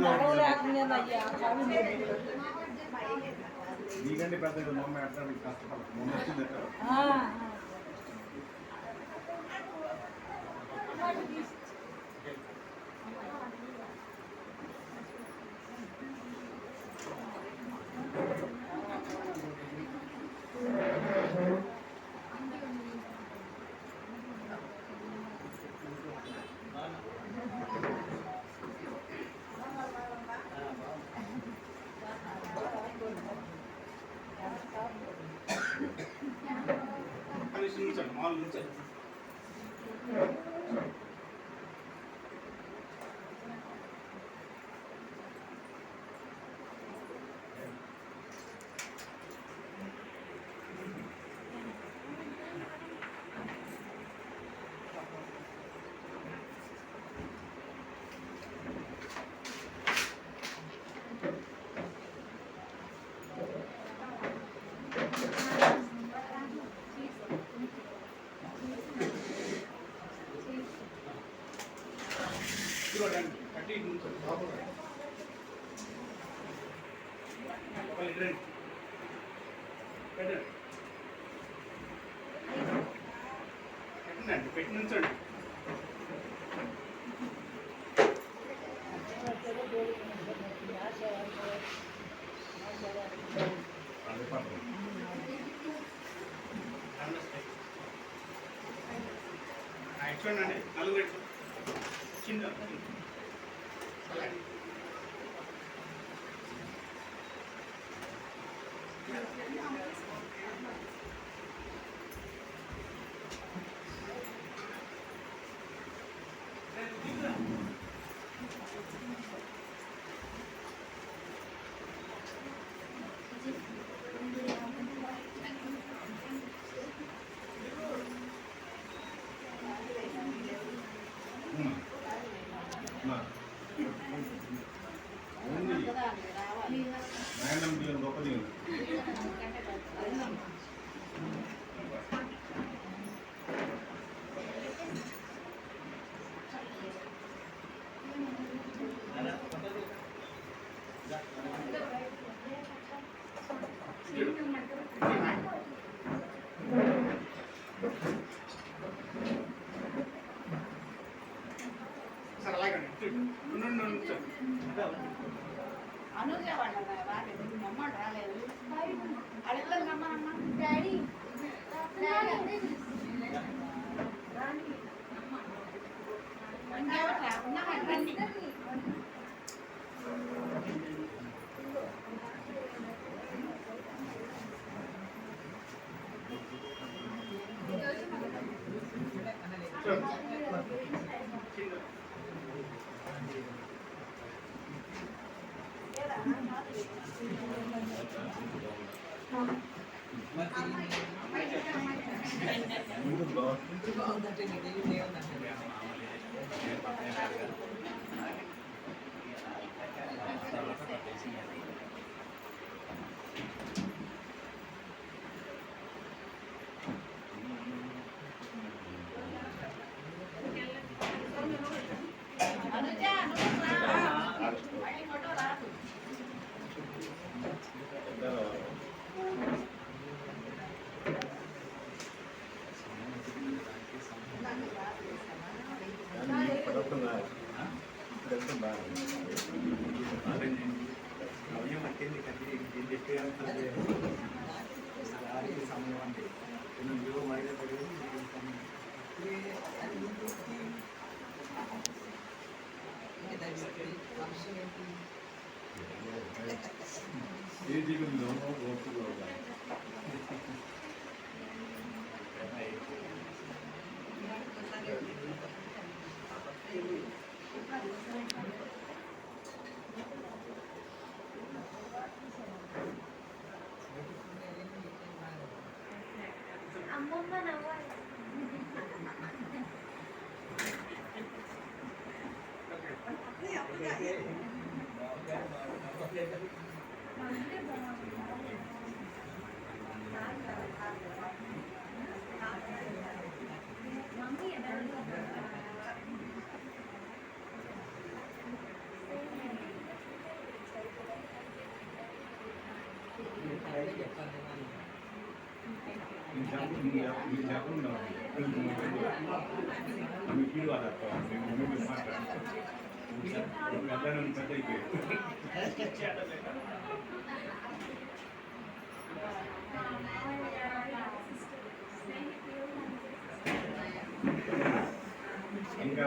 D: నడవలేకునేదయ్యా
F: నీకంటే పెద్ద మమ్మ ఎట్లా కష్టపడదు మమ్మ వచ్చింది ఎక్కడ మామూలు నుంచండి చూడండి కట్టి నుంచండి బాబు రండి
A: పెట్టండి పెట్టి నుంచండి. చూడండి నలుగురు చిన్న
F: నాయనమ్మ దీవెన గొప్ప దీవెన.
A: సార్ అలాగే
B: అనుజ వాళ్ళ రాలేదు అమ్మ రాలేదు అడగలేదు రమ్మనమ్మా డాడీ రండి అనుజ మళ్ళీ ఫోటో రాదు
F: ఏ జీవితంలో ఓపికగా
G: అమ్మమ్మ నవ్వాలి.
F: ఇంకా